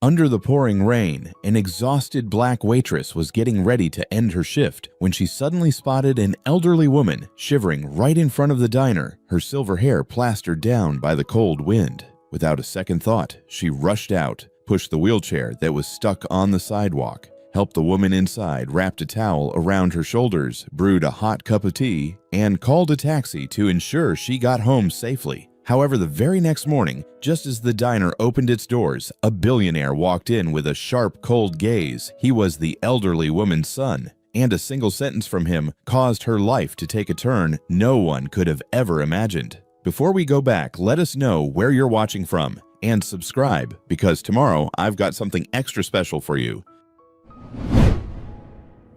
Under the pouring rain, an exhausted black waitress was getting ready to end her shift when she suddenly spotted an elderly woman shivering right in front of the diner, her silver hair plastered down by the cold wind. Without a second thought, she rushed out, pushed the wheelchair that was stuck on the sidewalk, helped the woman inside, wrapped a towel around her shoulders, brewed a hot cup of tea, and called a taxi to ensure she got home safely. However, the very next morning, just as the diner opened its doors, a billionaire walked in with a sharp, cold gaze. He was the elderly woman's son, and a single sentence from him caused her life to take a turn no one could have ever imagined. Before we go back, let us know where you're watching from, and subscribe, because tomorrow I've got something extra special for you.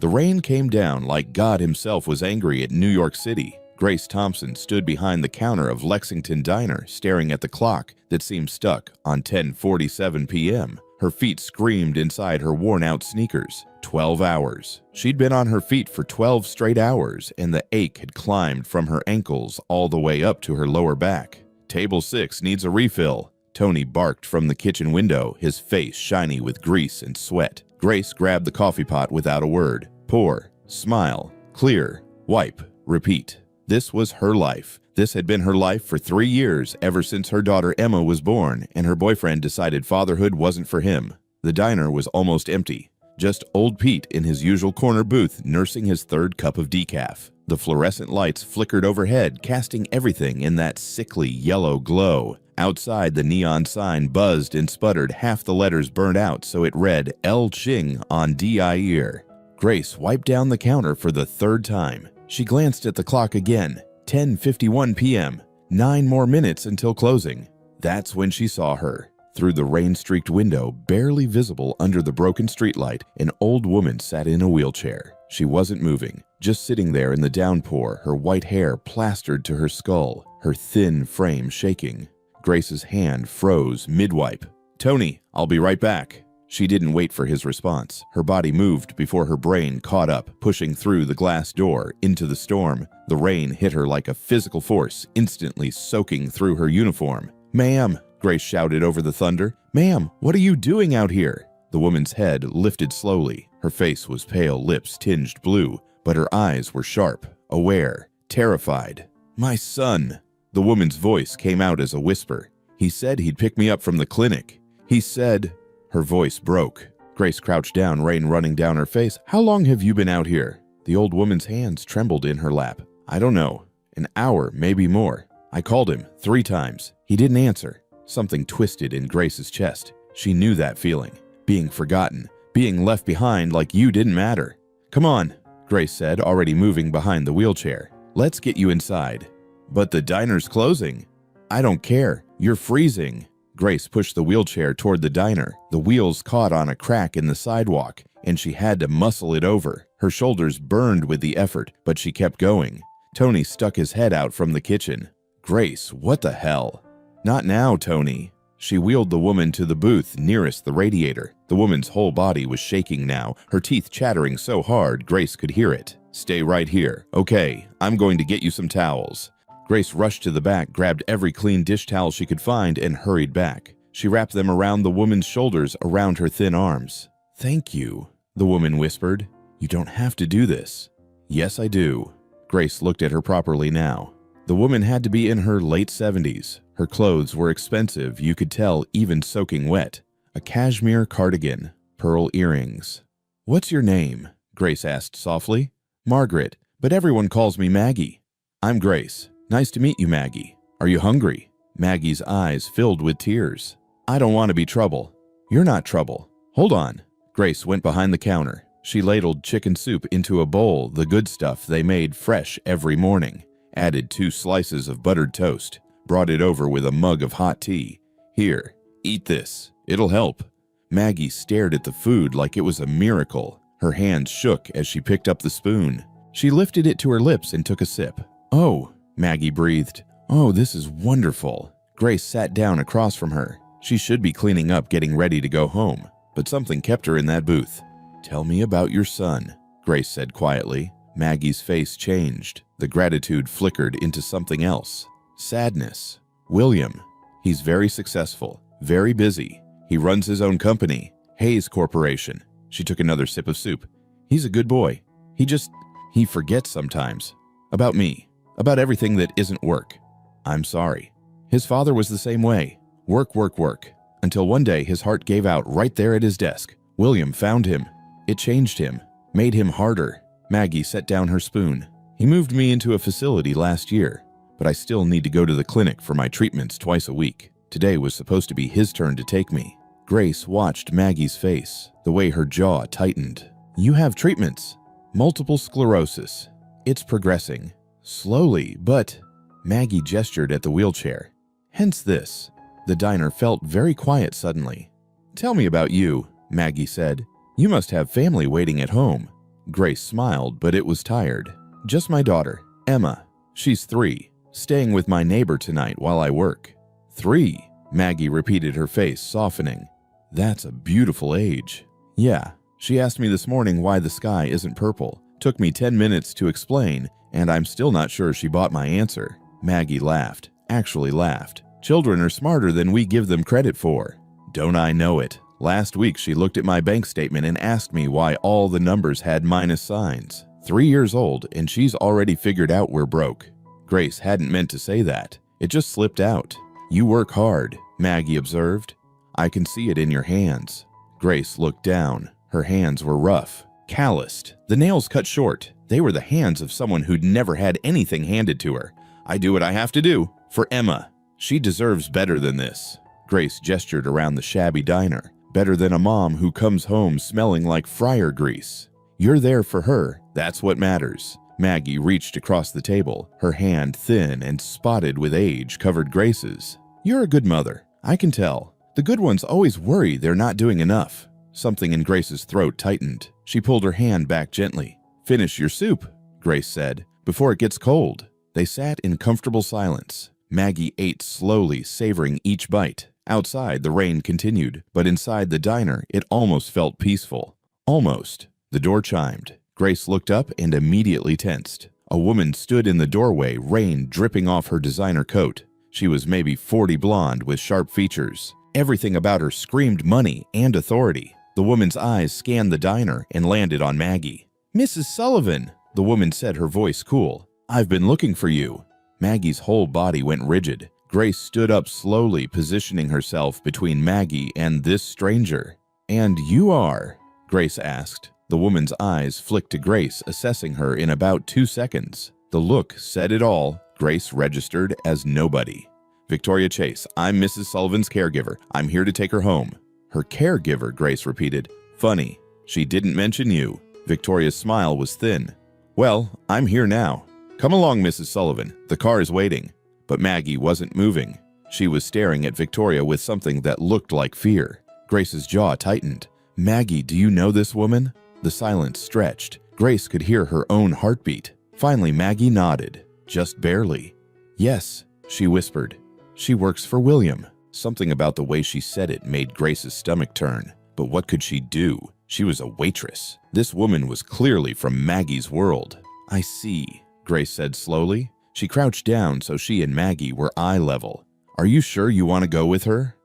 The rain came down like God himself was angry at New York City. Grace Thompson stood behind the counter of Lexington Diner, staring at the clock that seemed stuck on 10:47 p.m. Her feet screamed inside her worn-out sneakers. 12 hours. She'd been on her feet for 12 straight hours, and the ache had climbed from her ankles all the way up to her lower back. Table 6 needs a refill. Tony barked from the kitchen window, his face shiny with grease and sweat. Grace grabbed the coffee pot without a word. Pour, smile, clear, wipe, repeat. This was her life. This had been her life for 3 years, ever since her daughter Emma was born and her boyfriend decided fatherhood wasn't for him. The diner was almost empty. Just old Pete in his usual corner booth nursing his third cup of decaf. The fluorescent lights flickered overhead, casting everything in that sickly yellow glow. Outside, the neon sign buzzed and sputtered, half the letters burned out so it read El Ching on D.I.E.R. Grace wiped down the counter for the third time. She glanced at the clock again. 10:51 p.m. 9 more minutes until closing. That's when she saw her. Through the rain-streaked window, barely visible under the broken streetlight, an old woman sat in a wheelchair. She wasn't moving, just sitting there in the downpour, her white hair plastered to her skull, her thin frame shaking. Grace's hand froze mid-wipe. "Tony, I'll be right back." She didn't wait for his response. Her body moved before her brain caught up, pushing through the glass door into the storm. The rain hit her like a physical force, instantly soaking through her uniform. "Ma'am," Grace shouted over the thunder. "Ma'am, what are you doing out here?" The woman's head lifted slowly. Her face was pale, lips tinged blue, but her eyes were sharp, aware, terrified. "My son." The woman's voice came out as a whisper. "He said he'd pick me up from the clinic. He said..." Her voice broke. Grace crouched down, rain running down her face. "How long have you been out here?" The old woman's hands trembled in her lap. "I don't know. An hour, maybe more. I called him 3 times. He didn't answer." Something twisted in Grace's chest. She knew that feeling. Being forgotten. Being left behind like you didn't matter. "Come on," Grace said, already moving behind the wheelchair. "Let's get you inside." "But the diner's closing." "I don't care. You're freezing." Grace pushed the wheelchair toward the diner. The wheels caught on a crack in the sidewalk, and she had to muscle it over. Her shoulders burned with the effort, but she kept going. Tony stuck his head out from the kitchen. "Grace, what the hell?" "Not now, Tony." She wheeled the woman to the booth nearest the radiator. The woman's whole body was shaking now, her teeth chattering so hard Grace could hear it. "Stay right here. Okay, I'm going to get you some towels." Grace rushed to the back, grabbed every clean dish towel she could find, and hurried back. She wrapped them around the woman's shoulders, around her thin arms. "Thank you," the woman whispered. "You don't have to do this." "Yes, I do." Grace looked at her properly now. The woman had to be in her late 70s. Her clothes were expensive, you could tell, even soaking wet. A cashmere cardigan, pearl earrings. "What's your name?" Grace asked softly. "Margaret, but everyone calls me Maggie." "I'm Grace. Nice to meet you, Maggie. Are you hungry?" Maggie's eyes filled with tears. "I don't want to be trouble." "You're not trouble. Hold on." Grace went behind the counter. She ladled chicken soup into a bowl, the good stuff they made fresh every morning. Added 2 slices of buttered toast. Brought it over with a mug of hot tea. "Here, eat this. It'll help." Maggie stared at the food like it was a miracle. Her hands shook as she picked up the spoon. She lifted it to her lips and took a sip. "Oh," Maggie breathed. "Oh, this is wonderful." Grace sat down across from her. She should be cleaning up, getting ready to go home, but something kept her in that booth. "Tell me about your son," Grace said quietly. Maggie's face changed. The gratitude flickered into something else. Sadness. "William. He's very successful, very busy. He runs his own company, Hayes Corporation. She took another sip of soup. He's a good boy. He forgets sometimes. About me. About everything that isn't work. I'm sorry. His father was the same way. Work, work, work. Until one day his heart gave out right there at his desk. William found him. It changed him. Made him harder. Maggie set down her spoon. He moved me into a facility last year, but I still need to go to the clinic for my treatments twice a week. Today was supposed to be his turn to take me. Grace watched Maggie's face, the way her jaw tightened. You have treatments. Multiple sclerosis. It's progressing. Slowly, but... Maggie gestured at the wheelchair. Hence this. The diner felt very quiet suddenly. Tell me about you, Maggie said. You must have family waiting at home. Grace smiled, but it was tired. Just my daughter, Emma. She's 3, staying with my neighbor tonight while I work. 3, Maggie repeated, her face softening. That's a beautiful age. Yeah, she asked me this morning why the sky isn't purple. Took me 10 minutes to explain, and I'm still not sure she bought my answer. Maggie laughed, actually laughed. Children are smarter than we give them credit for. Don't I know it? Last week she looked at my bank statement and asked me why all the numbers had minus signs. 3 years old, and she's already figured out we're broke. Grace hadn't meant to say that. It just slipped out. You work hard, Maggie observed. I can see it in your hands. Grace looked down. Her hands were rough, calloused, the nails cut short. They were the hands of someone who'd never had anything handed to her. I do what I have to do. For Emma. She deserves better than this. Grace gestured around the shabby diner. Better than a mom who comes home smelling like fryer grease. You're there for her. That's what matters. Maggie reached across the table. Her hand, thin and spotted with age, covered Grace's. You're a good mother. I can tell. The good ones always worry they're not doing enough. Something in Grace's throat tightened. She pulled her hand back gently. Finish your soup, Grace said, before it gets cold. They sat in comfortable silence. Maggie ate slowly, savoring each bite. Outside, the rain continued, but inside the diner, it almost felt peaceful. Almost. The door chimed. Grace looked up and immediately tensed. A woman stood in the doorway, rain dripping off her designer coat. She was maybe 40, blonde with sharp features. Everything about her screamed money and authority. The woman's eyes scanned the diner and landed on Maggie. Mrs. Sullivan, the woman said, her voice cool. I've been looking for you. Maggie's whole body went rigid. Grace stood up slowly, positioning herself between Maggie and this stranger. And you are? Grace asked. The woman's eyes flicked to Grace, assessing her in about 2 seconds. The look said it all. Grace registered as nobody. Victoria Chase, I'm Mrs. Sullivan's caregiver. I'm here to take her home. Her caregiver, Grace repeated. Funny, she didn't mention you. Victoria's smile was thin. Well, I'm here now. Come along, Mrs. Sullivan. The car is waiting. But Maggie wasn't moving. She was staring at Victoria with something that looked like fear. Grace's jaw tightened. Maggie, do you know this woman? The silence stretched. Grace could hear her own heartbeat. Finally, Maggie nodded. Just barely. Yes, she whispered. She works for William. Something about the way she said it made Grace's stomach turn. But what could she do? She was a waitress. This woman was clearly from Maggie's world. I see, Grace said slowly. She crouched down so she and Maggie were eye level. Are you sure you want to go with her?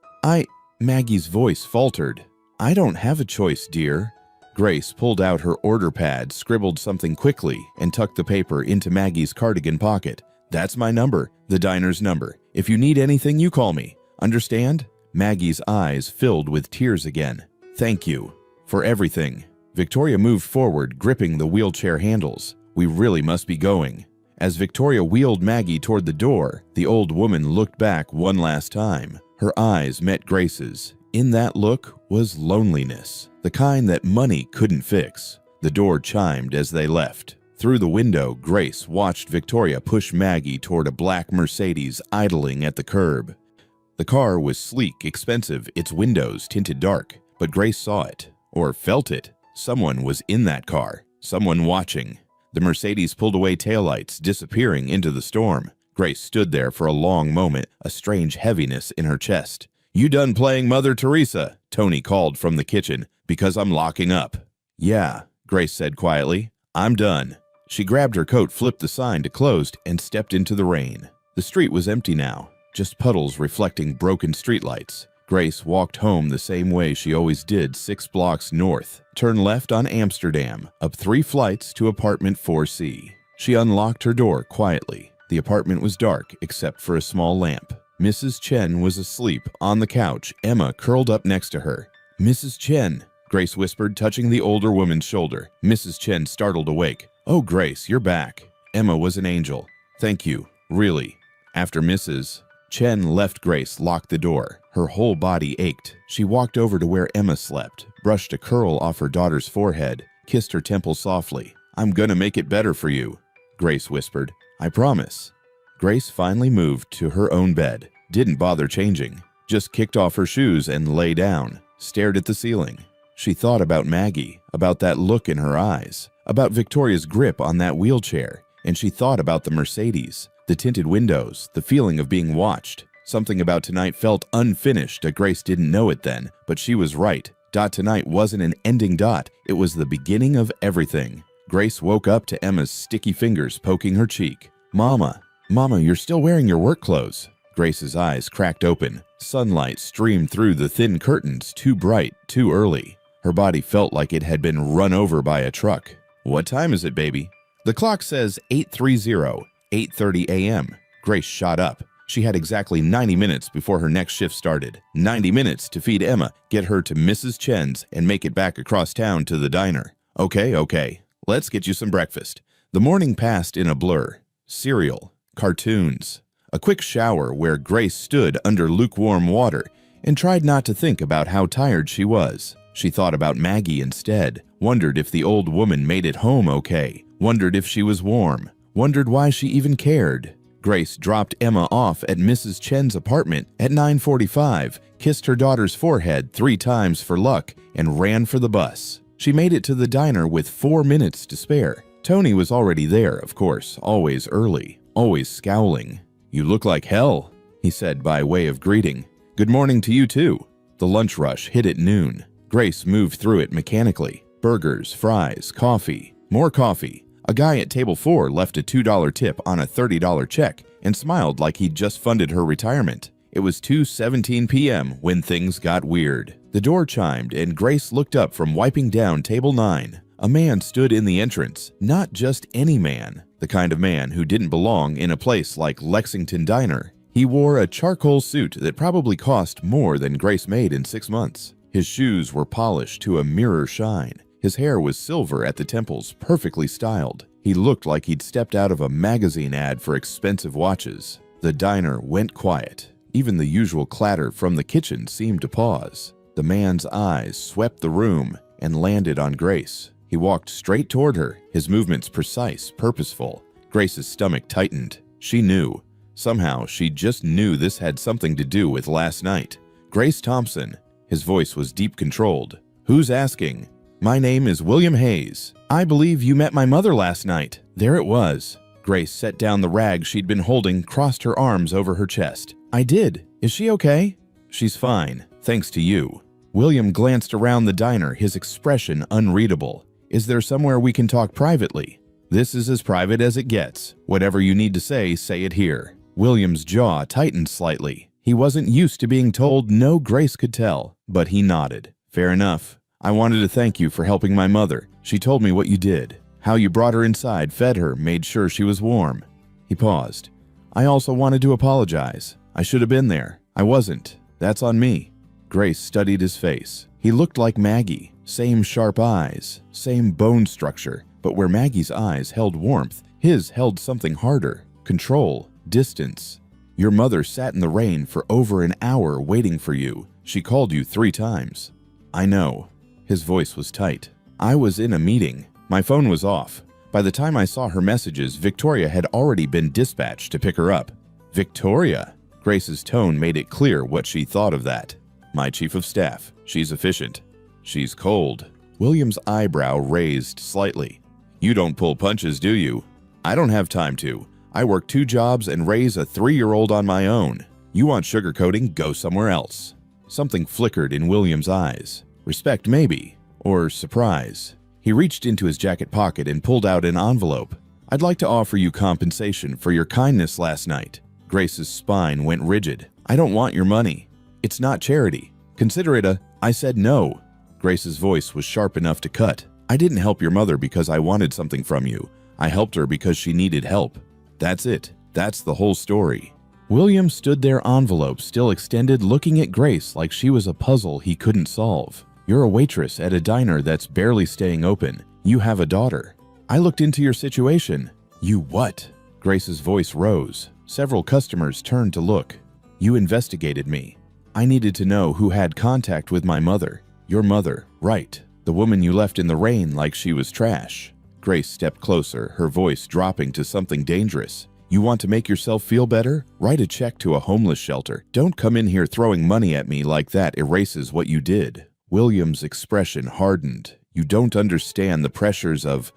Maggie's voice faltered. I don't have a choice, dear. Grace pulled out her order pad, scribbled something quickly, and tucked the paper into Maggie's cardigan pocket. That's my number, the diner's number. If you need anything, you call me. Understand? Maggie's eyes filled with tears again. Thank you. For everything. Victoria moved forward, gripping the wheelchair handles. We really must be going. As Victoria wheeled Maggie toward the door, the old woman looked back one last time. Her eyes met Grace's. In that look was loneliness, the kind that money couldn't fix. The door chimed as they left. Through the window, Grace watched Victoria push Maggie toward a black Mercedes idling at the curb. The car was sleek, expensive, its windows tinted dark, but Grace saw it, or felt it. Someone was in that car, someone watching. The Mercedes pulled away taillights, disappearing into the storm. Grace stood there for a long moment, a strange heaviness in her chest. You done playing Mother Teresa? Tony called from the kitchen. Because I'm locking up. Yeah, Grace said quietly. I'm done. She grabbed her coat, flipped the sign to closed, and stepped into the rain. The street was empty now, just puddles reflecting broken streetlights. Grace walked home the same way she always did, 6 blocks north, turned left on Amsterdam, up 3 flights to apartment 4C. She unlocked her door quietly. The apartment was dark except for a small lamp. Mrs. Chen was asleep on the couch, Emma curled up next to her. "Mrs. Chen," Grace whispered, touching the older woman's shoulder. Mrs. Chen startled awake. "Oh, Grace, you're back." Emma was an angel. "Thank you, really." After Mrs. Chen left, Grace locked the door. Her whole body ached. She walked over to where Emma slept, brushed a curl off her daughter's forehead, kissed her temple softly. "I'm gonna make it better for you," Grace whispered. "I promise." Grace finally moved to her own bed, didn't bother changing, just kicked off her shoes and lay down, stared at the ceiling. She thought about Maggie, about that look in her eyes, about Victoria's grip on that wheelchair, and she thought about the Mercedes, the tinted windows, the feeling of being watched. Something about tonight felt unfinished. Grace didn't know it then, but she was right. Tonight wasn't an ending. It was the beginning of everything. Grace woke up to Emma's sticky fingers poking her cheek. Mama, you're still wearing your work clothes." Grace's eyes cracked open. Sunlight streamed through the thin curtains, too bright, too early. Her body felt like it had been run over by a truck. "What time is it, baby?" "The clock says 8:30, 8:30 a.m. Grace shot up. She had exactly 90 minutes before her next shift started. 90 minutes to feed Emma, get her to Mrs. Chen's, and make it back across town to the diner. Okay, let's get you some breakfast." The morning passed in a blur. Cereal, cartoons, a quick shower where Grace stood under lukewarm water and tried not to think about how tired she was. She thought about Maggie instead, wondered if the old woman made it home okay, wondered if she was warm, wondered why she even cared. Grace dropped Emma off at Mrs. Chen's apartment at 9:45, kissed her daughter's forehead 3 times for luck, and ran for the bus. She made it to the diner with 4 minutes to spare. Tony was already there, of course, always early, always scowling. "You look like hell," he said by way of greeting. "Good morning to you too." The lunch rush hit at noon. Grace moved through it mechanically. Burgers, fries, coffee, more coffee. A guy at table 4 left a $2 tip on a $30 check and smiled like he'd just funded her retirement. It was 2:17 p.m. when things got weird. The door chimed and Grace looked up from wiping down table 9. A man stood in the entrance, not just any man, the kind of man who didn't belong in a place like Lexington Diner. He wore a charcoal suit that probably cost more than Grace made in 6 months. His shoes were polished to a mirror shine. His hair was silver at the temples, perfectly styled. He looked like he'd stepped out of a magazine ad for expensive watches. The diner went quiet. Even the usual clatter from the kitchen seemed to pause. The man's eyes swept the room and landed on Grace. He walked straight toward her, his movements precise, purposeful. Grace's stomach tightened. She knew. Somehow, she just knew this had something to do with last night. "Grace Thompson." His voice was deep controlled. "Who's asking?" "My name is William Hayes. I believe you met my mother last night." There it was. Grace set down the rag she'd been holding, crossed her arms over her chest. "I did. Is she okay?" "She's fine, thanks to you." William glanced around the diner, his expression unreadable. "Is there somewhere we can talk privately?" "This is as private as it gets. Whatever you need to say it here." William's jaw tightened slightly. He wasn't used to being told no. Grace could tell, but he nodded. "Fair enough. I wanted to thank you for helping my mother. She told me what you did, how you brought her inside, fed her, made sure she was warm." He paused. "I also wanted to apologize. I should have been there. I wasn't. That's on me." Grace studied his face. He looked like Maggie. Same sharp eyes, same bone structure, but where Maggie's eyes held warmth, his held something harder. Control, distance. "Your mother sat in the rain for over an hour waiting for you. She called you 3 times." "I know." His voice was tight. "I was in a meeting. My phone was off. By the time I saw her messages, Victoria had already been dispatched to pick her up." "Victoria?" Grace's tone made it clear what she thought of that. "My chief of staff. She's efficient. She's cold." William's eyebrow raised slightly. "You don't pull punches, do you?" "I don't have time to. I work 2 jobs and raise a 3-year-old on my own. You want sugarcoating? Go somewhere else." Something flickered in William's eyes. Respect maybe, or surprise. He reached into his jacket pocket and pulled out an envelope. "I'd like to offer you compensation for your kindness last night." Grace's spine went rigid. "I don't want your money." It's not charity. Consider it a— I said no. Grace's voice was sharp enough to cut. I didn't help your mother because I wanted something from you. I helped her because she needed help. That's it. That's the whole story. William stood there, envelope still extended, looking at Grace like she was a puzzle he couldn't solve. You're a waitress at a diner that's barely staying open. You have a daughter. I looked into your situation. You what? Grace's voice rose. Several customers turned to look. You investigated me. I needed to know who had contact with my mother. Your mother, right. The woman you left in the rain like she was trash. Grace stepped closer, her voice dropping to something dangerous. You want to make yourself feel better? Write a check to a homeless shelter. Don't come in here throwing money at me like that erases what you did. William's expression hardened. You don't understand the pressures of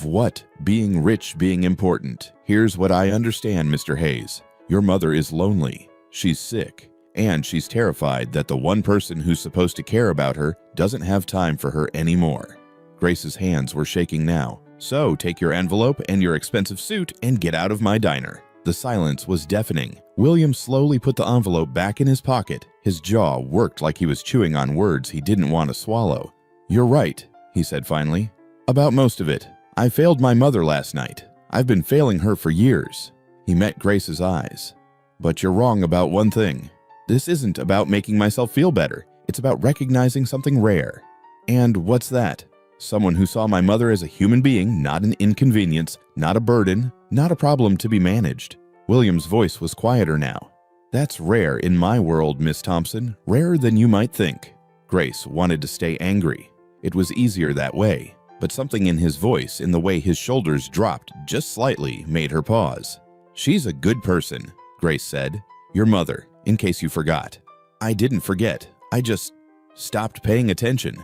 what? Being rich, being important. Here's what I understand, Mr. Hayes. Your mother is lonely. She's sick. And she's terrified that the one person who's supposed to care about her doesn't have time for her anymore. Grace's hands were shaking now. So take your envelope and your expensive suit and get out of my diner. The silence was deafening. William slowly put the envelope back in his pocket. His jaw worked like he was chewing on words he didn't want to swallow. You're right, he said finally. About most of it. I failed my mother last night. I've been failing her for years. He met Grace's eyes. But you're wrong about one thing. This isn't about making myself feel better. It's about recognizing something rare. And what's that? Someone who saw my mother as a human being, not an inconvenience, not a burden, not a problem to be managed. William's voice was quieter now. That's rare in my world, Miss Thompson. Rarer than you might think. Grace wanted to stay angry. It was easier that way. But something in his voice, in the way his shoulders dropped just slightly, made her pause. She's a good person, Grace said. Your mother, in case you forgot. I didn't forget. I just stopped paying attention.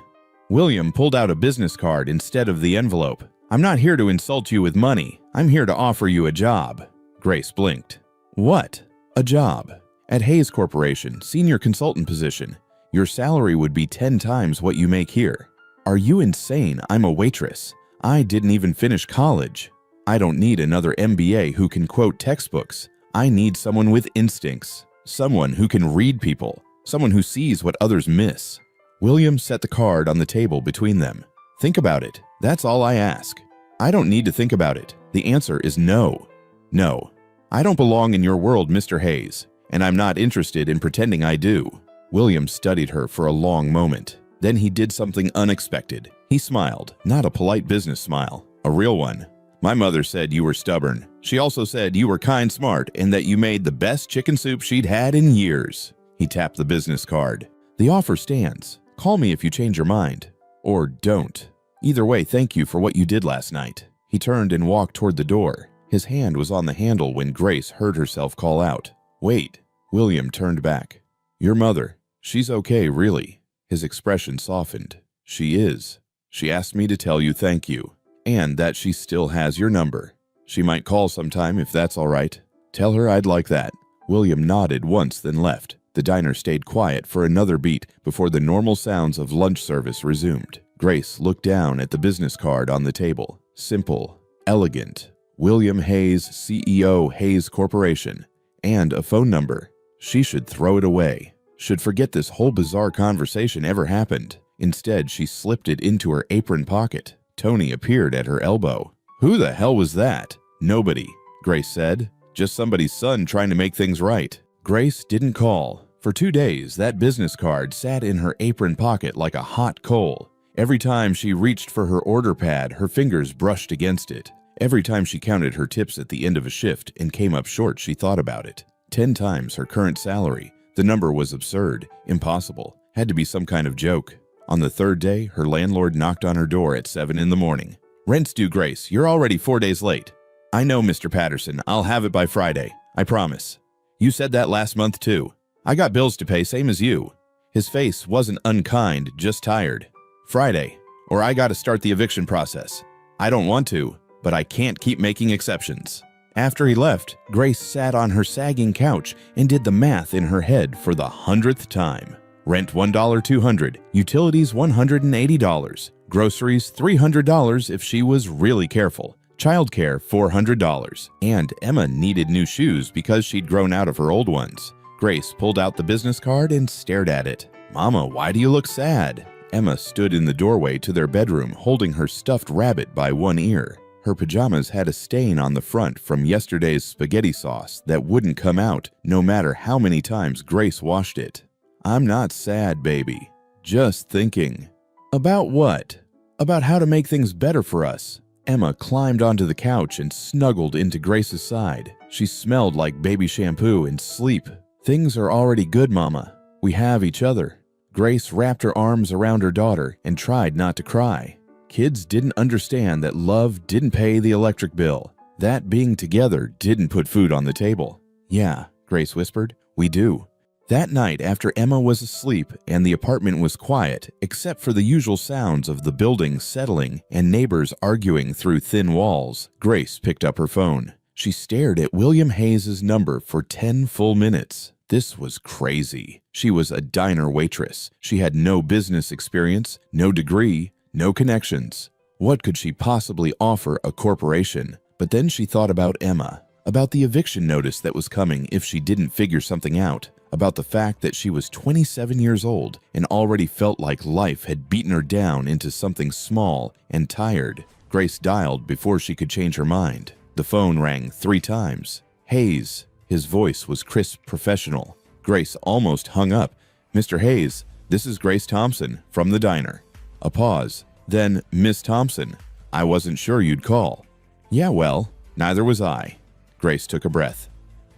William pulled out a business card instead of the envelope. I'm not here to insult you with money. I'm here to offer you a job. Grace blinked. What? A job? At Hayes Corporation, senior consultant position. Your salary would be 10 times what you make here. Are you insane? I'm a waitress. I didn't even finish college. I don't need another MBA who can quote textbooks. I need someone with instincts. Someone who can read people. Someone who sees what others miss. William set the card on the table between them. Think about it. That's all I ask. I don't need to think about it. The answer is no. No. I don't belong in your world, Mr. Hayes, and I'm not interested in pretending I do. William studied her for a long moment. Then he did something unexpected. He smiled, not a polite business smile, a real one. My mother said you were stubborn. She also said you were kind smart and that you made the best chicken soup she'd had in years. He tapped the business card. The offer stands. Call me if you change your mind. Or don't. Either way, thank you for what you did last night. He turned and walked toward the door. His hand was on the handle when Grace heard herself call out. Wait. William turned back. Your mother. She's okay, really. His expression softened. She is. She asked me to tell you thank you. And that she still has your number. She might call sometime if that's all right. Tell her I'd like that. William nodded once, then left. The diner stayed quiet for another beat before the normal sounds of lunch service resumed. Grace looked down at the business card on the table. Simple, elegant. William Hayes, CEO, Hayes Corporation. And a phone number. She should throw it away. Should forget this whole bizarre conversation ever happened. Instead, she slipped it into her apron pocket. Tony appeared at her elbow. Who the hell was that? Nobody, Grace said. Just somebody's son trying to make things right. Grace didn't call. For 2 days, that business card sat in her apron pocket like a hot coal. Every time she reached for her order pad, her fingers brushed against it. Every time she counted her tips at the end of a shift and came up short, she thought about it. 10 times her current salary. The number was absurd, impossible, had to be some kind of joke. On the 3rd day, her landlord knocked on her door at 7 in the morning. Rent's due, Grace. You're already 4 days late. I know, Mr. Patterson. I'll have it by Friday. I promise. You said that last month, too. I got bills to pay, same as you. His face wasn't unkind, just tired. Friday, or I gotta start the eviction process. I don't want to, but I can't keep making exceptions. After he left, Grace sat on her sagging couch and did the math in her head for the 100th time. Rent $1 $200, utilities $180, groceries $300 if she was really careful, childcare $400, and Emma needed new shoes because she'd grown out of her old ones. Grace pulled out the business card and stared at it. "Mama, why do you look sad?" Emma stood in the doorway to their bedroom holding her stuffed rabbit by one ear. Her pajamas had a stain on the front from yesterday's spaghetti sauce that wouldn't come out no matter how many times Grace washed it. "I'm not sad, baby. Just thinking." "About what?" "About how to make things better for us." Emma climbed onto the couch and snuggled into Grace's side. She smelled like baby shampoo and sleep. "Things are already good, Mama. We have each other." Grace wrapped her arms around her daughter and tried not to cry. Kids didn't understand that love didn't pay the electric bill, that being together didn't put food on the table. "Yeah," Grace whispered, "we do." That night, after Emma was asleep and the apartment was quiet, except for the usual sounds of the building settling and neighbors arguing through thin walls, Grace picked up her phone. She stared at William Hayes' number for 10 full minutes. This was crazy. She was a diner waitress. She had no business experience, no degree, no connections. What could she possibly offer a corporation? But then she thought about Emma, about the eviction notice that was coming if she didn't figure something out, about the fact that she was 27 years old and already felt like life had beaten her down into something small and tired. Grace dialed before she could change her mind. The phone rang 3 times. "Hayes." His voice was crisp, professional. Grace almost hung up. "Mr. Hayes, this is Grace Thompson from the diner." A pause. Then, "Miss Thompson, I wasn't sure you'd call." "Yeah, well, neither was I." Grace took a breath.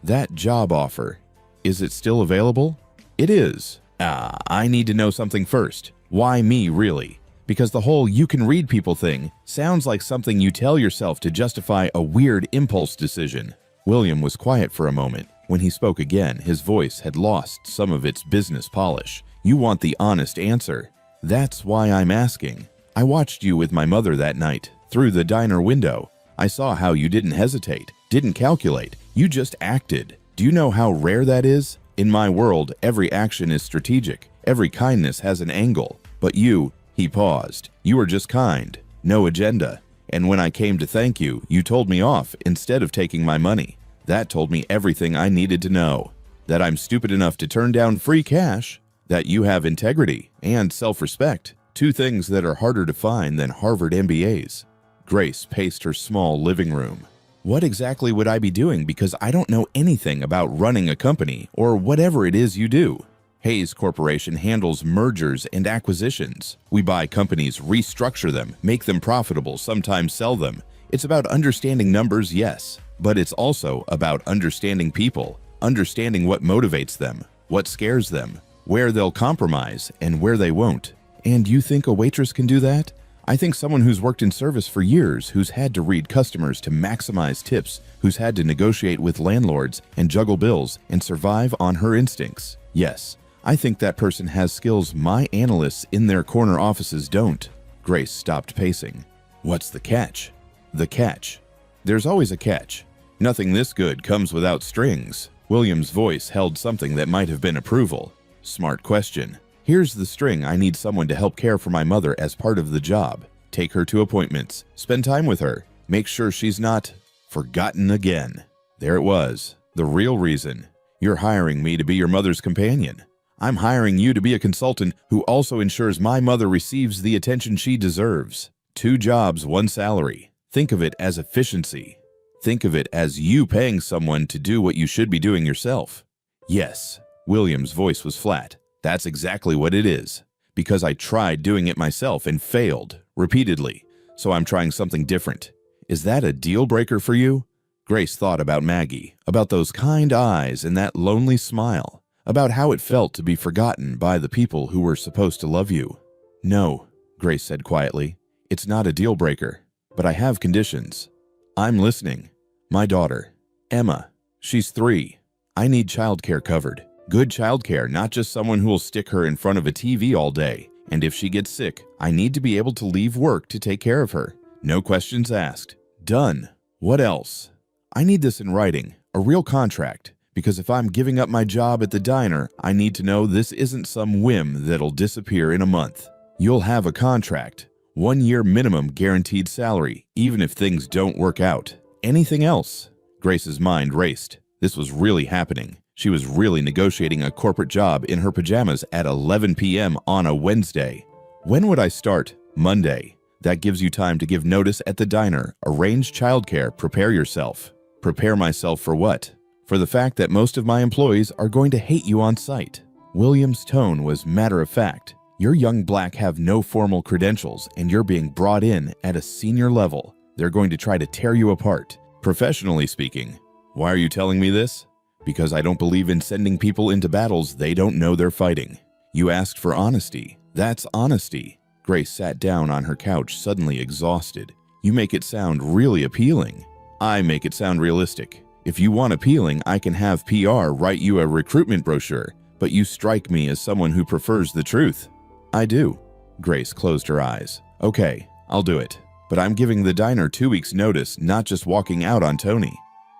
"That job offer, is it still available?" "It is." I need to know something first. Why me, really? Because the whole you can read people thing sounds like something you tell yourself to justify a weird impulse decision." William was quiet for a moment. When he spoke again, his voice had lost some of its business polish. "You want the honest answer. That's why I'm asking. I watched you with my mother that night, through the diner window. I saw how you didn't hesitate, didn't calculate. You just acted. Do you know how rare that is? In my world, every action is strategic. Every kindness has an angle. But you," he paused, "you were just kind. No agenda. And when I came to thank you, you told me off instead of taking my money. That told me everything I needed to know. That I'm stupid enough to turn down free cash. That you have integrity and self-respect. 2 things that are harder to find than Harvard MBAs. Grace paced her small living room. "What exactly would I be doing, because I don't know anything about running a company or whatever it is you do?" Hayes Corporation handles mergers and acquisitions. We buy companies, restructure them, make them profitable, sometimes sell them. It's about understanding numbers, yes, but it's also about understanding people, understanding what motivates them, what scares them, where they'll compromise and where they won't. And you think a waitress can do that? I think someone who's worked in service for years, who's had to read customers to maximize tips, who's had to negotiate with landlords and juggle bills and survive on her instincts. Yes, I think that person has skills my analysts in their corner offices don't." Grace stopped pacing. "What's the catch?" "The catch. There's always a catch. Nothing this good comes without strings." William's voice held something that might have been approval. "Smart question. Here's the string. I need someone to help care for my mother as part of the job. Take her to appointments. Spend time with her. Make sure she's not forgotten again." There it was, the real reason. "You're hiring me to be your mother's companion. I'm hiring you to be a consultant who also ensures my mother receives the attention she deserves. 2 jobs, 1 salary. Think of it as efficiency. Think of it as you paying someone to do what you should be doing yourself." "Yes." William's voice was flat. "That's exactly what it is. Because I tried doing it myself and failed, repeatedly. So I'm trying something different. Is that a deal breaker for you?" Grace thought about Maggie, about those kind eyes and that lonely smile, about how it felt to be forgotten by the people who were supposed to love you. "No," Grace said quietly. "It's not a deal breaker, but I have conditions. I'm listening. My daughter, Emma, she's 3. I need childcare covered. Good childcare, not just someone who will stick her in front of a TV all day. And if she gets sick, I need to be able to leave work to take care of her. No questions asked. Done. What else? I need this in writing, a real contract. Because if I'm giving up my job at the diner, I need to know this isn't some whim that'll disappear in a month. You'll have a contract. 1 year minimum guaranteed salary, even if things don't work out. Anything else?" Grace's mind raced. This was really happening. She was really negotiating a corporate job in her pajamas at 11 p.m. on a Wednesday. When would I start? Monday. That gives you time to give notice at the diner, arrange childcare, prepare yourself. Prepare myself for what? For the fact that most of my employees are going to hate you on site. William's tone was matter of fact. Your young black have no formal credentials and you're being brought in at a senior level. They're going to try to tear you apart. Professionally speaking. Why are you telling me this? Because I don't believe in sending people into battles they don't know they're fighting. You asked for honesty. That's honesty. Grace sat down on her couch, suddenly exhausted. You make it sound really appealing. I make it sound realistic. If you want appealing, I can have PR write you a recruitment brochure, but you strike me as someone who prefers the truth. I do. Grace closed her eyes. Okay, I'll do it. But I'm giving the diner 2 weeks' notice, not just walking out on Tony.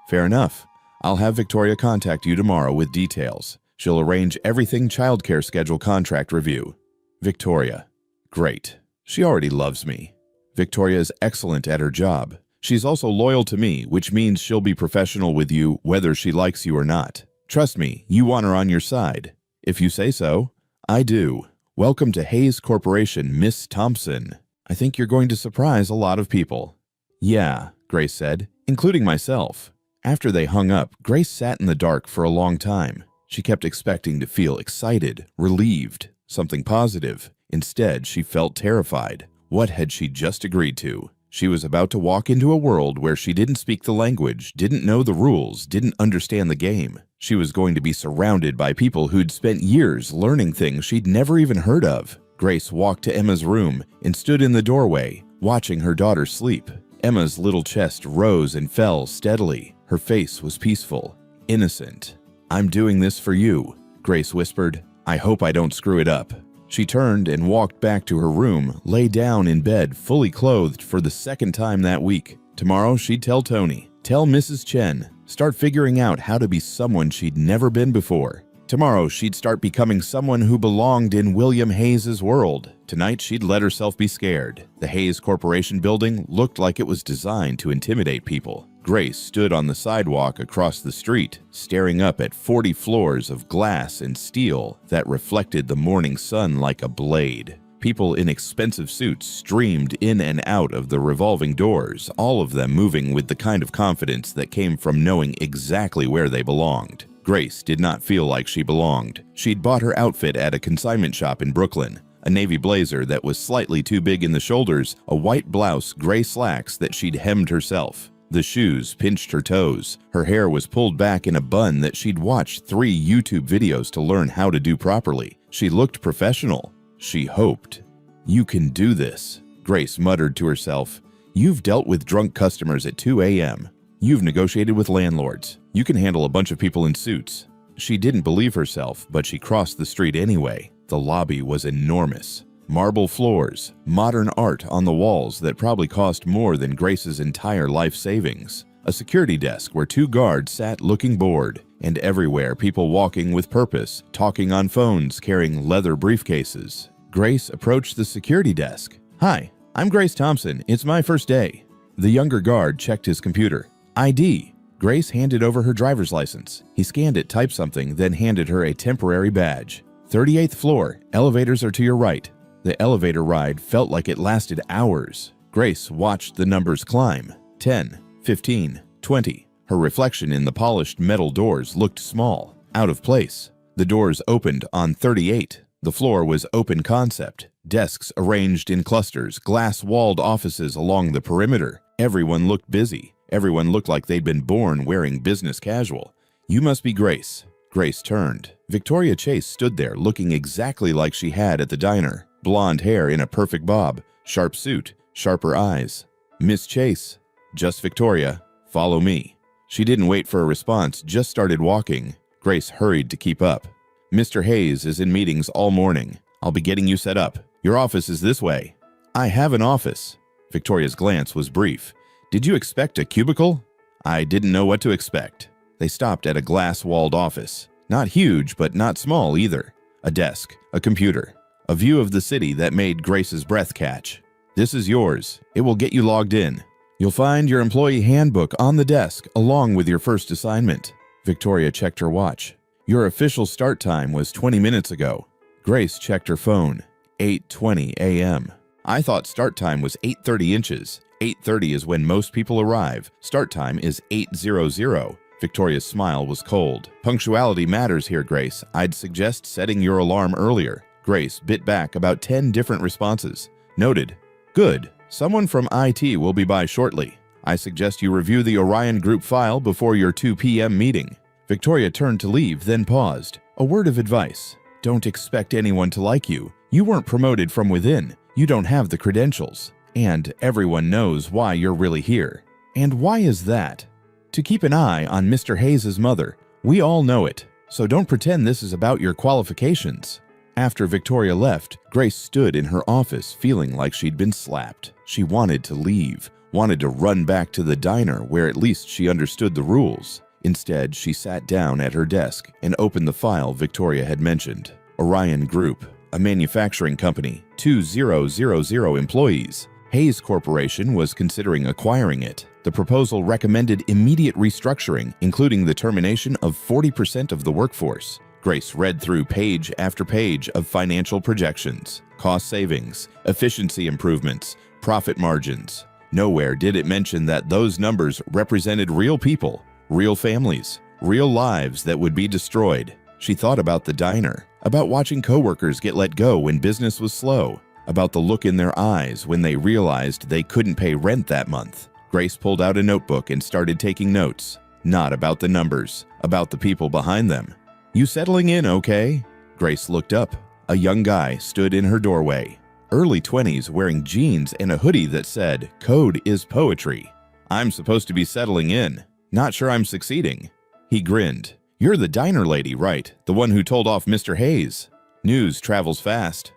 Fair enough. I'll have Victoria contact you tomorrow with details. She'll arrange everything childcare schedule contract review. Victoria. Great. She already loves me. Victoria is excellent at her job. She's also loyal to me, which means she'll be professional with you whether she likes you or not. Trust me, you want her on your side. If you say so, I do. Welcome to Hayes Corporation, Miss Thompson. I think you're going to surprise a lot of people. Yeah, Grace said, including myself. After they hung up, Grace sat in the dark for a long time. She kept expecting to feel excited, relieved, something positive. Instead, she felt terrified. What had she just agreed to? She was about to walk into a world where she didn't speak the language, didn't know the rules, didn't understand the game. She was going to be surrounded by people who'd spent years learning things she'd never even heard of. Grace walked to Emma's room and stood in the doorway, watching her daughter sleep. Emma's little chest rose and fell steadily. Her face was peaceful, innocent. I'm doing this for you, Grace whispered. I hope I don't screw it up. She turned and walked back to her room, lay down in bed, fully clothed for the second time that week. Tomorrow, she'd tell Tony, tell Mrs. Chen, start figuring out how to be someone she'd never been before. Tomorrow, she'd start becoming someone who belonged in William Hayes' world. Tonight, she'd let herself be scared. The Hayes Corporation building looked like it was designed to intimidate people. Grace stood on the sidewalk across the street, staring up at 40 floors of glass and steel that reflected the morning sun like a blade. People in expensive suits streamed in and out of the revolving doors, all of them moving with the kind of confidence that came from knowing exactly where they belonged. Grace did not feel like she belonged. She'd bought her outfit at a consignment shop in Brooklyn. A navy blazer that was slightly too big in the shoulders, a white blouse, gray slacks that she'd hemmed herself. The shoes pinched her toes. Her hair was pulled back in a bun that she'd watched 3 YouTube videos to learn how to do properly. She looked professional. She hoped. You can do this, Grace muttered to herself. You've dealt with drunk customers at 2 a.m. You've negotiated with landlords. You can handle a bunch of people in suits. She didn't believe herself, but she crossed the street anyway. The lobby was enormous. Marble floors, modern art on the walls that probably cost more than Grace's entire life savings. A security desk where 2 guards sat looking bored, and everywhere people walking with purpose, talking on phones, carrying leather briefcases. Grace approached the security desk. Hi, I'm Grace Thompson. It's my first day. The younger guard checked his computer. ID. Grace handed over her driver's license. He scanned it, typed something, then handed her a temporary badge. 38th floor. Elevators are to your right. The elevator ride felt like it lasted hours. Grace watched the numbers climb. 10, 15, 20. Her reflection in the polished metal doors looked small, out of place. The doors opened on 38. The floor was open concept. Desks arranged in clusters, glass-walled offices along the perimeter. Everyone looked busy. Everyone looked like they'd been born wearing business casual. You must be Grace. Grace turned. Victoria Chase stood there looking exactly like she had at the diner. Blonde hair in a perfect bob, sharp suit, sharper eyes. Miss Chase. Just Victoria. Follow me. She didn't wait for a response, just started walking. Grace hurried to keep up. Mr. Hayes is in meetings all morning. I'll be getting you set up. Your office is this way. I have an office. Victoria's glance was brief. Did you expect a cubicle? I didn't know what to expect. They stopped at a glass-walled office. Not huge, but not small either. A desk, a computer. A view of the city that made Grace's breath catch. This is yours. It will get you logged in. You'll find your employee handbook on the desk along with your first assignment. Victoria checked her watch. Your official start time was 20 minutes ago. Grace checked her phone. 8:20 a.m. I thought start time was 8:30 inches. 8:30 is when most people arrive. Start time is 8:00. Victoria's smile was cold. Punctuality matters here, Grace. I'd suggest setting your alarm earlier. Grace bit back about 10 different responses. Noted. Good. Someone from IT will be by shortly. I suggest you review the Orion Group file before your 2 p.m. meeting. Victoria turned to leave, then paused. A word of advice. Don't expect anyone to like you. You weren't promoted from within. You don't have the credentials. And everyone knows why you're really here. And why is that? To keep an eye on Mr. Hayes' mother. We all know it. So don't pretend this is about your qualifications. After Victoria left, Grace stood in her office feeling like she'd been slapped. She wanted to leave, wanted to run back to the diner where at least she understood the rules. Instead, she sat down at her desk and opened the file Victoria had mentioned. Orion Group, a manufacturing company, 2,000 employees. Hayes Corporation was considering acquiring it. The proposal recommended immediate restructuring, including the termination of 40% of the workforce. Grace read through page after page of financial projections, cost savings, efficiency improvements, profit margins. Nowhere did it mention that those numbers represented real people, real families, real lives that would be destroyed. She thought about the diner, about watching coworkers get let go when business was slow, about the look in their eyes when they realized they couldn't pay rent that month. Grace pulled out a notebook and started taking notes. Not about the numbers, about the people behind them. You settling in okay? Grace looked up. A young guy stood in her doorway. Early 20s, wearing jeans and a hoodie that said, "Code is poetry." I'm supposed to be settling in. Not sure I'm succeeding. He grinned. You're the diner lady, right? The one who told off Mr. Hayes. News travels fast.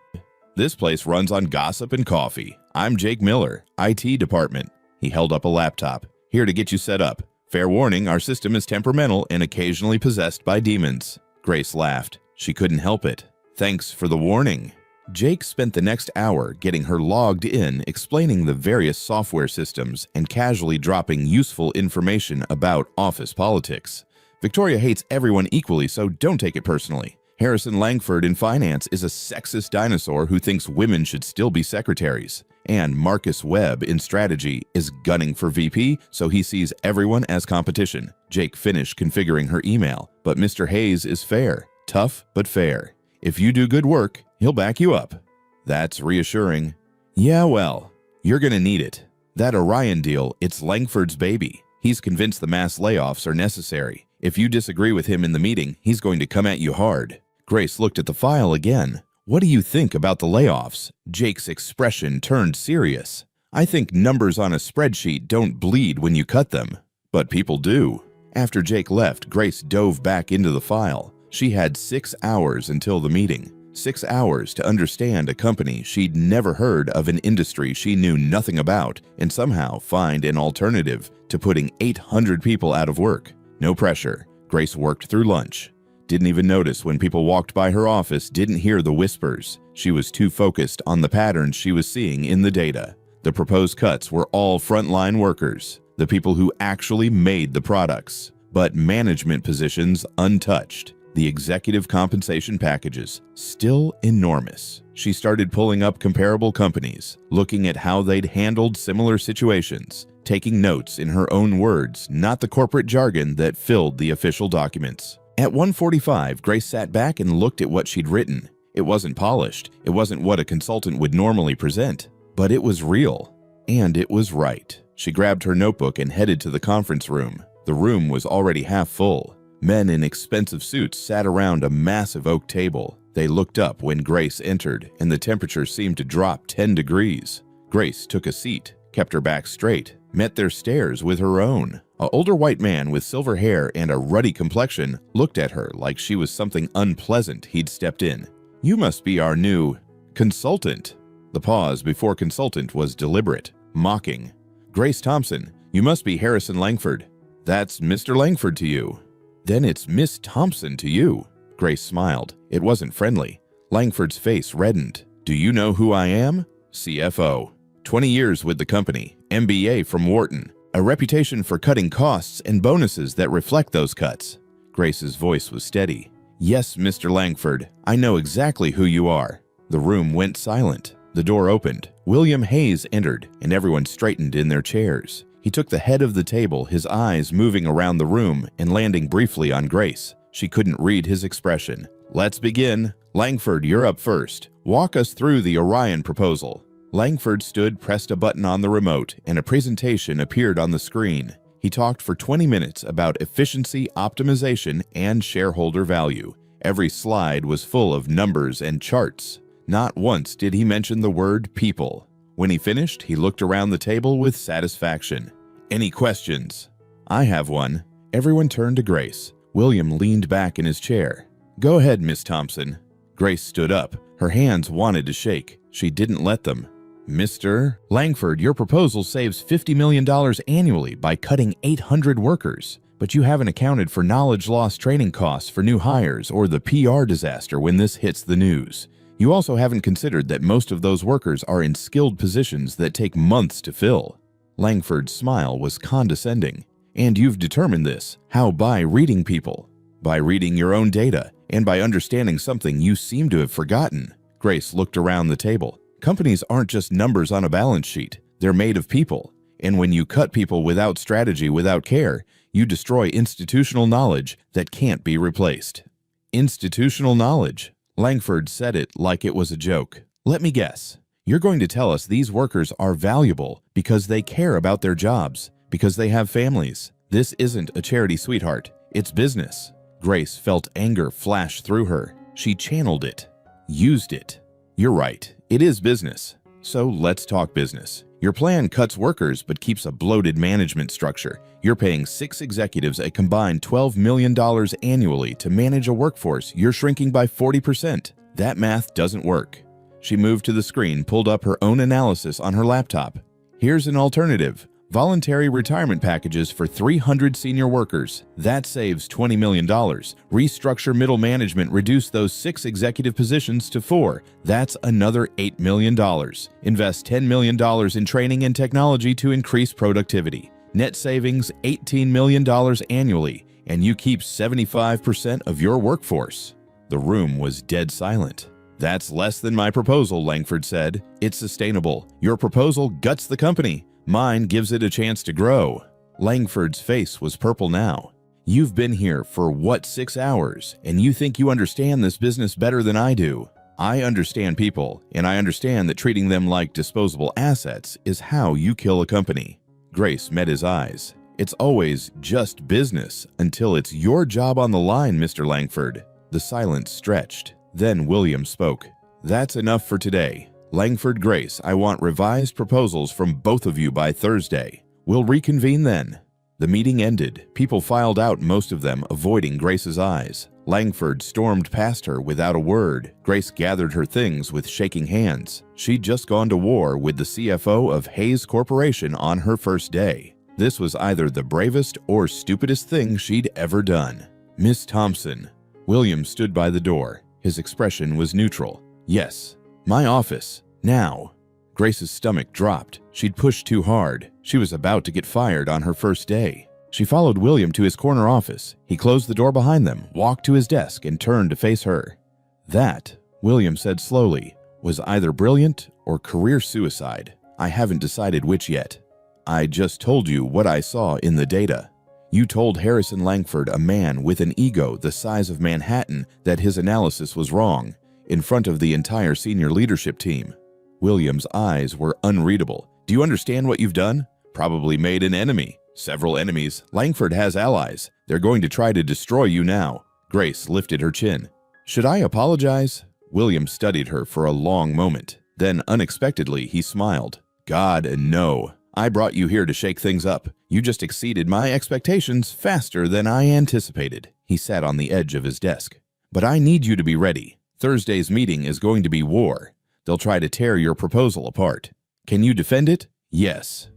This place runs on gossip and coffee. I'm Jake Miller, IT department. He held up a laptop. Here to get you set up. Fair warning, our system is temperamental and occasionally possessed by demons. Grace laughed. She couldn't help it. Thanks for the warning. Jake spent the next hour getting her logged in, explaining the various software systems and casually dropping useful information about office politics. Victoria hates everyone equally, so don't take it personally. Harrison Langford in finance is a sexist dinosaur who thinks women should still be secretaries. And Marcus Webb in strategy is gunning for VP, so he sees everyone as competition. Jake finished configuring her email, but Mr. Hayes is fair, tough but fair. If you do good work, he'll back you up. That's reassuring. Yeah, well, you're gonna need it. That Orion deal, it's Langford's baby. He's convinced the mass layoffs are necessary. If you disagree with him in the meeting, he's going to come at you hard. Grace looked at the file again. What do you think about the layoffs? Jake's expression turned serious. I think numbers on a spreadsheet don't bleed when you cut them. But people do. After Jake left, Grace dove back into the file. She had 6 hours until the meeting. 6 hours to understand a company she'd never heard of, an industry she knew nothing about, and somehow find an alternative to putting 800 people out of work. No pressure. Grace worked through lunch. Didn't even notice when people walked by her office, didn't hear the whispers. She was too focused on the patterns she was seeing in the data. The proposed cuts were all frontline workers, the people who actually made the products. But management positions untouched. The executive compensation packages, still enormous. She started pulling up comparable companies, looking at how they'd handled similar situations, taking notes in her own words, not the corporate jargon that filled the official documents. At 1:45, Grace sat back and looked at what she'd written. It wasn't polished. It wasn't what a consultant would normally present. But it was real. And it was right. She grabbed her notebook and headed to the conference room. The room was already half full. Men in expensive suits sat around a massive oak table. They looked up when Grace entered, and the temperature seemed to drop 10 degrees. Grace took a seat, kept her back straight, met their stares with her own. An older white man with silver hair and a ruddy complexion looked at her like she was something unpleasant he'd stepped in. You must be our new consultant. The pause before consultant was deliberate, mocking. Grace Thompson, you must be Harrison Langford. That's Mr. Langford to you. Then it's Miss Thompson to you. Grace smiled. It wasn't friendly. Langford's face reddened. Do you know who I am? CFO. 20 years with the company, MBA from Wharton, a reputation for cutting costs and bonuses that reflect those cuts. Grace's voice was steady. Yes, Mr. Langford, I know exactly who you are. The room went silent. The door opened. William Hayes entered, and everyone straightened in their chairs. He took the head of the table, his eyes moving around the room and landing briefly on Grace. She couldn't read his expression. Let's begin. Langford, you're up first. Walk us through the Orion proposal. Langford stood, pressed a button on the remote, and a presentation appeared on the screen. He talked for 20 minutes about efficiency, optimization, and shareholder value. Every slide was full of numbers and charts. Not once did he mention the word people. When he finished, he looked around the table with satisfaction. Any questions? I have one. Everyone turned to Grace. William leaned back in his chair. Go ahead, Miss Thompson. Grace stood up. Her hands wanted to shake. She didn't let them. Mr. Langford, your proposal saves $50 million annually by cutting 800 workers, but you haven't accounted for knowledge loss training costs for new hires or the PR disaster when this hits the news. You also haven't considered that most of those workers are in skilled positions that take months to fill. Langford's smile was condescending. And you've determined this. How? By reading people. By reading your own data, and by understanding something you seem to have forgotten. Grace looked around the table. Companies aren't just numbers on a balance sheet. They're made of people. And when you cut people without strategy, without care, you destroy institutional knowledge that can't be replaced. Institutional knowledge. Langford said it like it was a joke. Let me guess. You're going to tell us these workers are valuable because they care about their jobs, because they have families. This isn't a charity, sweetheart. It's business. Grace felt anger flash through her. She channeled it. Used it. You're right. It is business. So let's talk business. Your plan cuts workers but keeps a bloated management structure. You're paying 6 executives a combined $12 million annually to manage a workforce you're shrinking by 40%. That math doesn't work. She moved to the screen, pulled up her own analysis on her laptop. Here's an alternative. Voluntary retirement packages for 300 senior workers. That saves $20 million. Restructure middle management, reduce those 6 executive positions to 4. That's another $8 million. Invest $10 million in training and technology to increase productivity. Net savings $18 million annually, and you keep 75% of your workforce. The room was dead silent. That's less than my proposal, Langford said. It's sustainable. Your proposal guts the company. Mine gives it a chance to grow. Langford's face was purple now. You've been here for, 6 hours, and you think you understand this business better than I do. I understand people, and I understand that treating them like disposable assets is how you kill a company. Grace met his eyes. It's always just business until it's your job on the line, Mr. Langford. The silence stretched. Then William spoke. That's enough for today. Langford, Grace, I want revised proposals from both of you by Thursday. We'll reconvene then. The meeting ended. People filed out, most of them avoiding Grace's eyes. Langford stormed past her without a word. Grace gathered her things with shaking hands. She'd just gone to war with the CFO of Hayes Corporation on her first day. This was either the bravest or stupidest thing she'd ever done. Miss Thompson. William stood by the door. His expression was neutral. Yes. My office. Now. Grace's stomach dropped. She'd pushed too hard. She was about to get fired on her first day. She followed William to his corner office. He closed the door behind them, walked to his desk, and turned to face her. That, William said slowly, was either brilliant or career suicide. I haven't decided which yet. I just told you what I saw in the data. You told Harrison Langford, a man with an ego the size of Manhattan, that his analysis was wrong, in front of the entire senior leadership team. William's eyes were unreadable. Do you understand what you've done? Probably made an enemy. Several enemies. Langford has allies. They're going to try to destroy you now. Grace lifted her chin. Should I apologize? William studied her for a long moment. Then, unexpectedly, he smiled. God, no. I brought you here to shake things up. You just exceeded my expectations faster than I anticipated. He sat on the edge of his desk. But I need you to be ready. Thursday's meeting is going to be war. They'll try to tear your proposal apart. Can you defend it? Yes.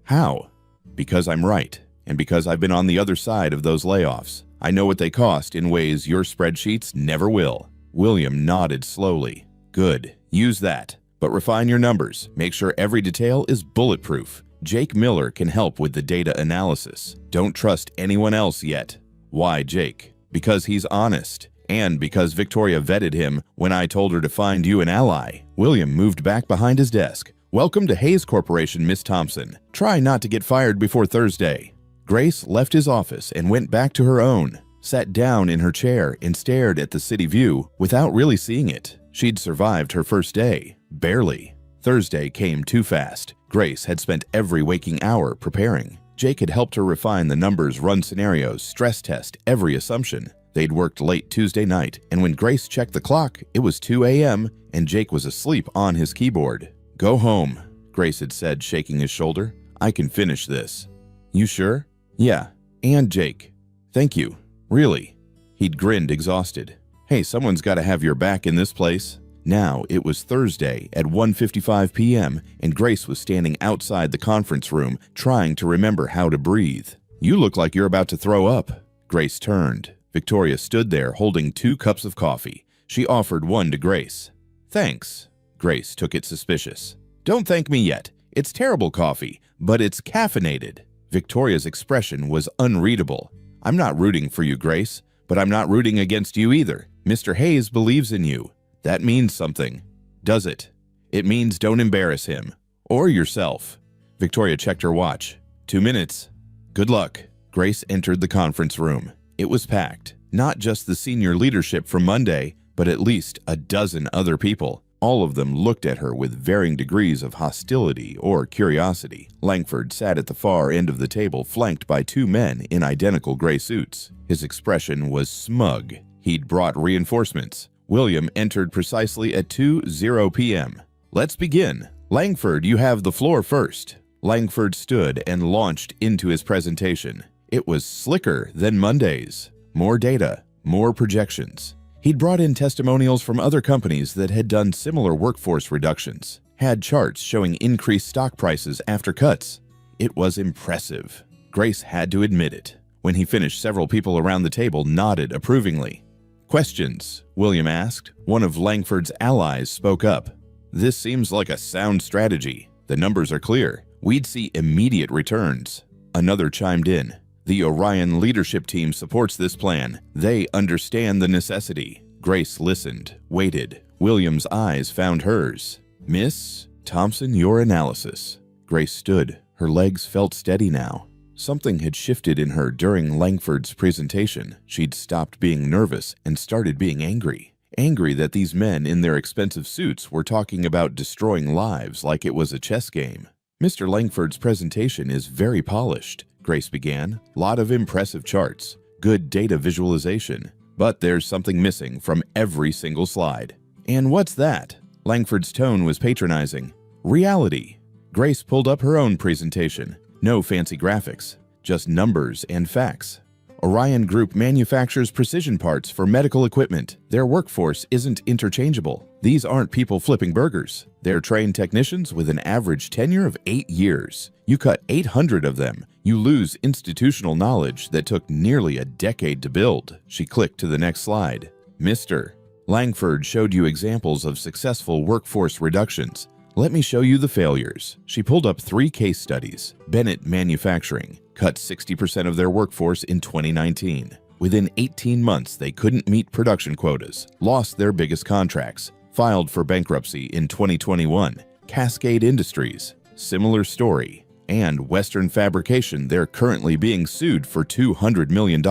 How? Because I'm right, and because I've been on the other side of those layoffs. I know what they cost in ways your spreadsheets never will. William nodded slowly. Good. Use that. But refine your numbers. Make sure every detail is bulletproof. Jake Miller can help with the data analysis. Don't trust anyone else yet. Why Jake? Because he's honest. And because Victoria vetted him when I told her to find you an ally. William moved back behind his desk. Welcome to Hayes Corporation, Miss Thompson. Try not to get fired before Thursday. Grace left his office and went back to her own, sat down in her chair and stared at the city view without really seeing it. She'd survived her first day. Barely. Thursday came too fast. Grace had spent every waking hour preparing. Jake had helped her refine the numbers, run scenarios, stress test every assumption. They'd worked late Tuesday night, and when Grace checked the clock, it was 2 a.m., and Jake was asleep on his keyboard. Go home, Grace had said, shaking his shoulder. I can finish this. You sure? Yeah. And Jake. Thank you. Really. He'd grinned, exhausted. Hey, someone's got to have your back in this place. Now it was Thursday at 1:55 p.m., and Grace was standing outside the conference room, trying to remember how to breathe. You look like you're about to throw up. Grace turned. Victoria stood there holding 2 cups of coffee. She offered one to Grace. Thanks. Grace took it suspicious. Don't thank me yet. It's terrible coffee, but it's caffeinated. Victoria's expression was unreadable. I'm not rooting for you, Grace, but I'm not rooting against you either. Mr. Hayes believes in you. That means something. Does it? It means don't embarrass him. Or yourself. Victoria checked her watch. 2 minutes. Good luck. Grace entered the conference room. It was packed. Not just the senior leadership from Monday, but at least a dozen other people. All of them looked at her with varying degrees of hostility or curiosity. Langford sat at the far end of the table, flanked by 2 men in identical gray suits. His expression was smug. He'd brought reinforcements. William entered precisely at 2:00 p.m. Let's begin. Langford, you have the floor first. Langford stood and launched into his presentation. It was slicker than Monday's. More data, more projections. He'd brought in testimonials from other companies that had done similar workforce reductions, had charts showing increased stock prices after cuts. It was impressive. Grace had to admit it. When he finished, several people around the table nodded approvingly. Questions? William asked. One of Langford's allies spoke up. This seems like a sound strategy. The numbers are clear. We'd see immediate returns. Another chimed in. The Orion leadership team supports this plan. They understand the necessity. Grace listened, waited. William's eyes found hers. Miss Thompson, your analysis. Grace stood. Her legs felt steady now. Something had shifted in her during Langford's presentation. She'd stopped being nervous and started being angry. Angry that these men in their expensive suits were talking about destroying lives like it was a chess game. Mr. Langford's presentation is very polished, Grace began. Lot of impressive charts, good data visualization. But there's something missing from every single slide. And what's that? Langford's tone was patronizing. Reality. Grace pulled up her own presentation. No fancy graphics, just numbers and facts. Orion Group manufactures precision parts for medical equipment. Their workforce isn't interchangeable. These aren't people flipping burgers. They're trained technicians with an average tenure of 8 years. You cut 800 of them. You lose institutional knowledge that took nearly a decade to build. She clicked to the next slide. Mr. Langford showed you examples of successful workforce reductions. Let me show you the failures. She pulled up 3 case studies. Bennett Manufacturing cut 60% of their workforce in 2019. Within 18 months, they couldn't meet production quotas, lost their biggest contracts, filed for bankruptcy in 2021. Cascade Industries, similar story. And Western Fabrication, they're currently being sued for $200 million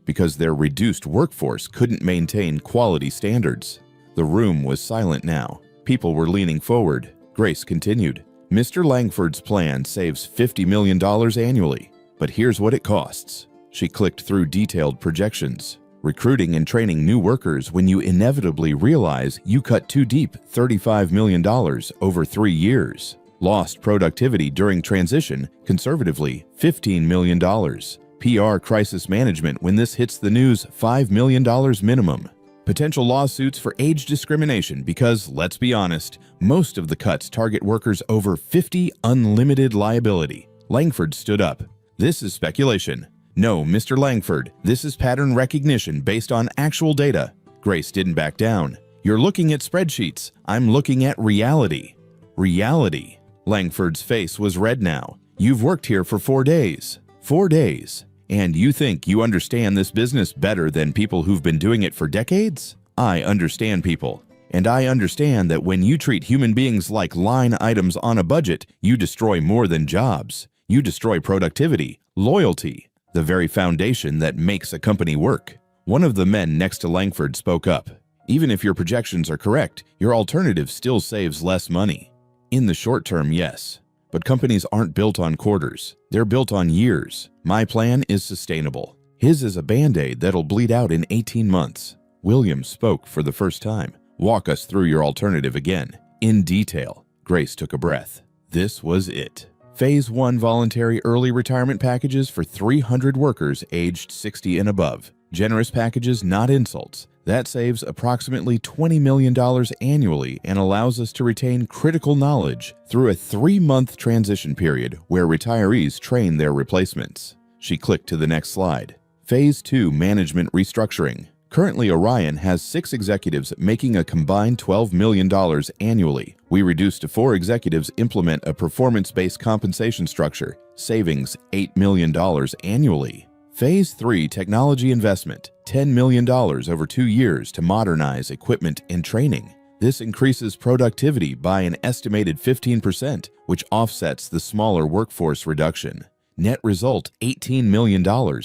because their reduced workforce couldn't maintain quality standards. The room was silent now. People were leaning forward. Grace continued. Mr. Langford's plan saves $50 million annually, but here's what it costs. She clicked through detailed projections. Recruiting and training new workers when you inevitably realize you cut too deep, $35 million over 3 years. Lost productivity during transition, conservatively, $15 million. PR crisis management when this hits the news, $5 million minimum. Potential lawsuits for age discrimination because, let's be honest, most of the cuts target workers over 50 unlimited liability. Langford stood up. This is speculation. No, Mr. Langford, this is pattern recognition based on actual data. Grace didn't back down. You're looking at spreadsheets. I'm looking at reality. Reality. Langford's face was red now. You've worked here for 4 days. 4 days. And you think you understand this business better than people who've been doing it for decades? I understand people. And I understand that when you treat human beings like line items on a budget, you destroy more than jobs. You destroy productivity, loyalty, the very foundation that makes a company work. One of the men next to Langford spoke up. Even if your projections are correct, your alternative still saves less money. In the short term, yes. But companies aren't built on quarters. They're built on years. My plan is sustainable. His is a Band-Aid that'll bleed out in 18 months. William spoke for the first time. Walk us through your alternative again, in detail. Grace took a breath. This was it. Phase 1 voluntary early retirement packages for 300 workers aged 60 and above. Generous packages, not insults. That saves approximately $20 million annually and allows us to retain critical knowledge through a 3-month transition period where retirees train their replacements. She clicked to the next slide. Phase 2 management restructuring. Currently, Orion has 6 executives making a combined $12 million annually. We reduced to 4 executives implement a performance-based compensation structure, savings $8 million annually. Phase 3 technology investment, $10 million over 2 years to modernize equipment and training. This increases productivity by an estimated 15%, which offsets the smaller workforce reduction. Net result, $18 million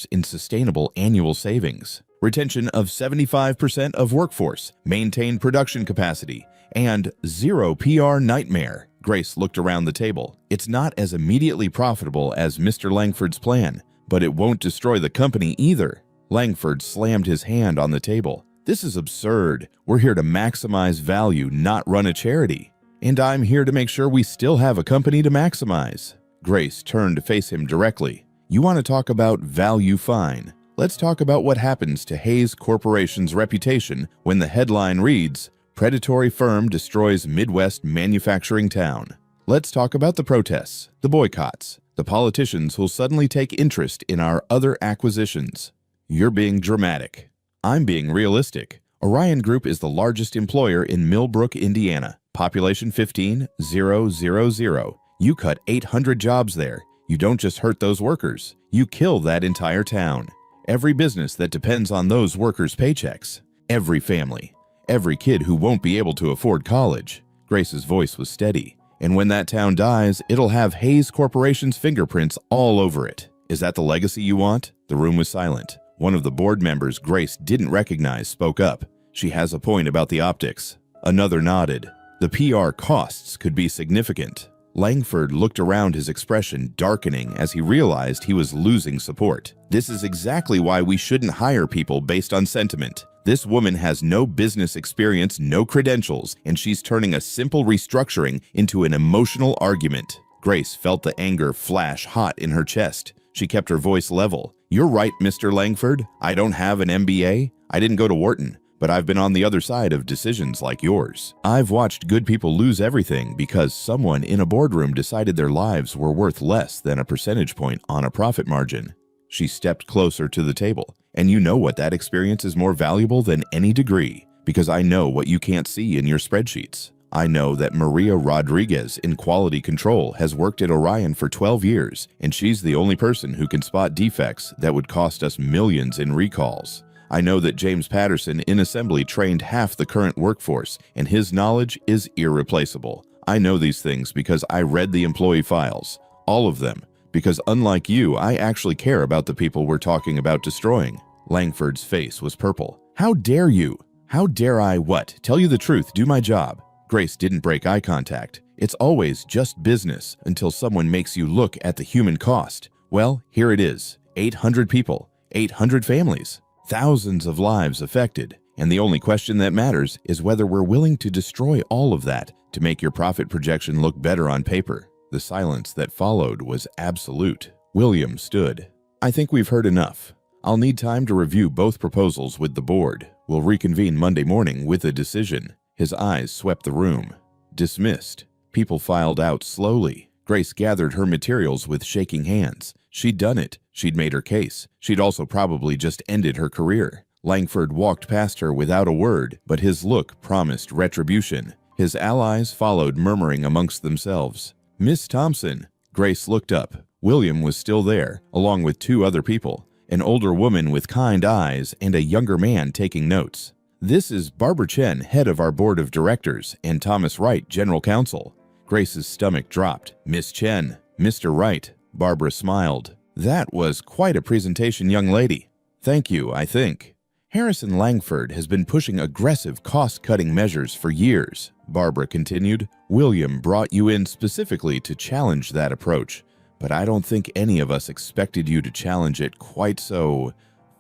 in sustainable annual savings. Retention of 75% of workforce, maintained production capacity, and zero PR nightmare. Grace looked around the table. It's not as immediately profitable as Mr. Langford's plan, but it won't destroy the company either. Langford slammed his hand on the table. This is absurd. We're here to maximize value, not run a charity. And I'm here to make sure we still have a company to maximize. Grace turned to face him directly. You want to talk about value? Fine. Let's talk about what happens to Hayes Corporation's reputation when the headline reads, "Predatory firm destroys Midwest manufacturing town." Let's talk about the protests, the boycotts, the politicians who'll suddenly take interest in our other acquisitions. You're being dramatic. I'm being realistic. Orion Group is the largest employer in Millbrook, Indiana. Population 15,000. You cut 800 jobs there. You don't just hurt those workers. You kill that entire town. Every business that depends on those workers' paychecks. Every family. Every kid who won't be able to afford college. Grace's voice was steady. And when that town dies, it'll have Hayes Corporation's fingerprints all over it. Is that the legacy you want? The room was silent. One of the board members Grace didn't recognize spoke up. She has a point about the optics. Another nodded. The PR costs could be significant. Langford looked around, his expression darkening as he realized he was losing support. This is exactly why we shouldn't hire people based on sentiment. This woman has no business experience, no credentials, and she's turning a simple restructuring into an emotional argument. Grace felt the anger flash hot in her chest. She kept her voice level. You're right, Mr. Langford. I don't have an MBA. I didn't go to Wharton. But I've been on the other side of decisions like yours. I've watched good people lose everything because someone in a boardroom decided their lives were worth less than a percentage point on a profit margin. She stepped closer to the table. And you know what? That experience is more valuable than any degree, because I know what you can't see in your spreadsheets. I know that Maria Rodriguez in quality control has worked at Orion for 12 years, and she's the only person who can spot defects that would cost us millions in recalls. I know that James Patterson in assembly trained half the current workforce, and his knowledge is irreplaceable. I know these things because I read the employee files, all of them, because unlike you, I actually care about the people we're talking about destroying. Langford's face was purple. How dare you? How dare I what? Tell you the truth, do my job. Grace didn't break eye contact. It's always just business until someone makes you look at the human cost. Well, here it is. 800 people, 800 families. Thousands of lives affected, and the only question that matters is whether we're willing to destroy all of that to make your profit projection look better on paper. The silence that followed was absolute. William stood. I think we've heard enough. I'll need time to review both proposals with the board. We'll reconvene Monday morning with a decision. His eyes swept the room. Dismissed. People filed out slowly. Grace gathered her materials with shaking hands. She'd done it. She'd made her case. She'd also probably just ended her career. Langford walked past her without a word, but his look promised retribution. His allies followed, murmuring amongst themselves. Miss Thompson. Grace looked up. William was still there, along with 2 other people. an older woman with kind eyes and a younger man taking notes. "This is Barbara Chen, head of our board of directors, and Thomas Wright, general counsel." Grace's stomach dropped. "Miss Chen, Mr. Wright." Barbara smiled. "That was quite a presentation, young lady." "Thank you, I think." "Harrison Langford has been pushing aggressive cost-cutting measures for years," Barbara continued. "William brought you in specifically to challenge that approach, but I don't think any of us expected you to challenge it quite so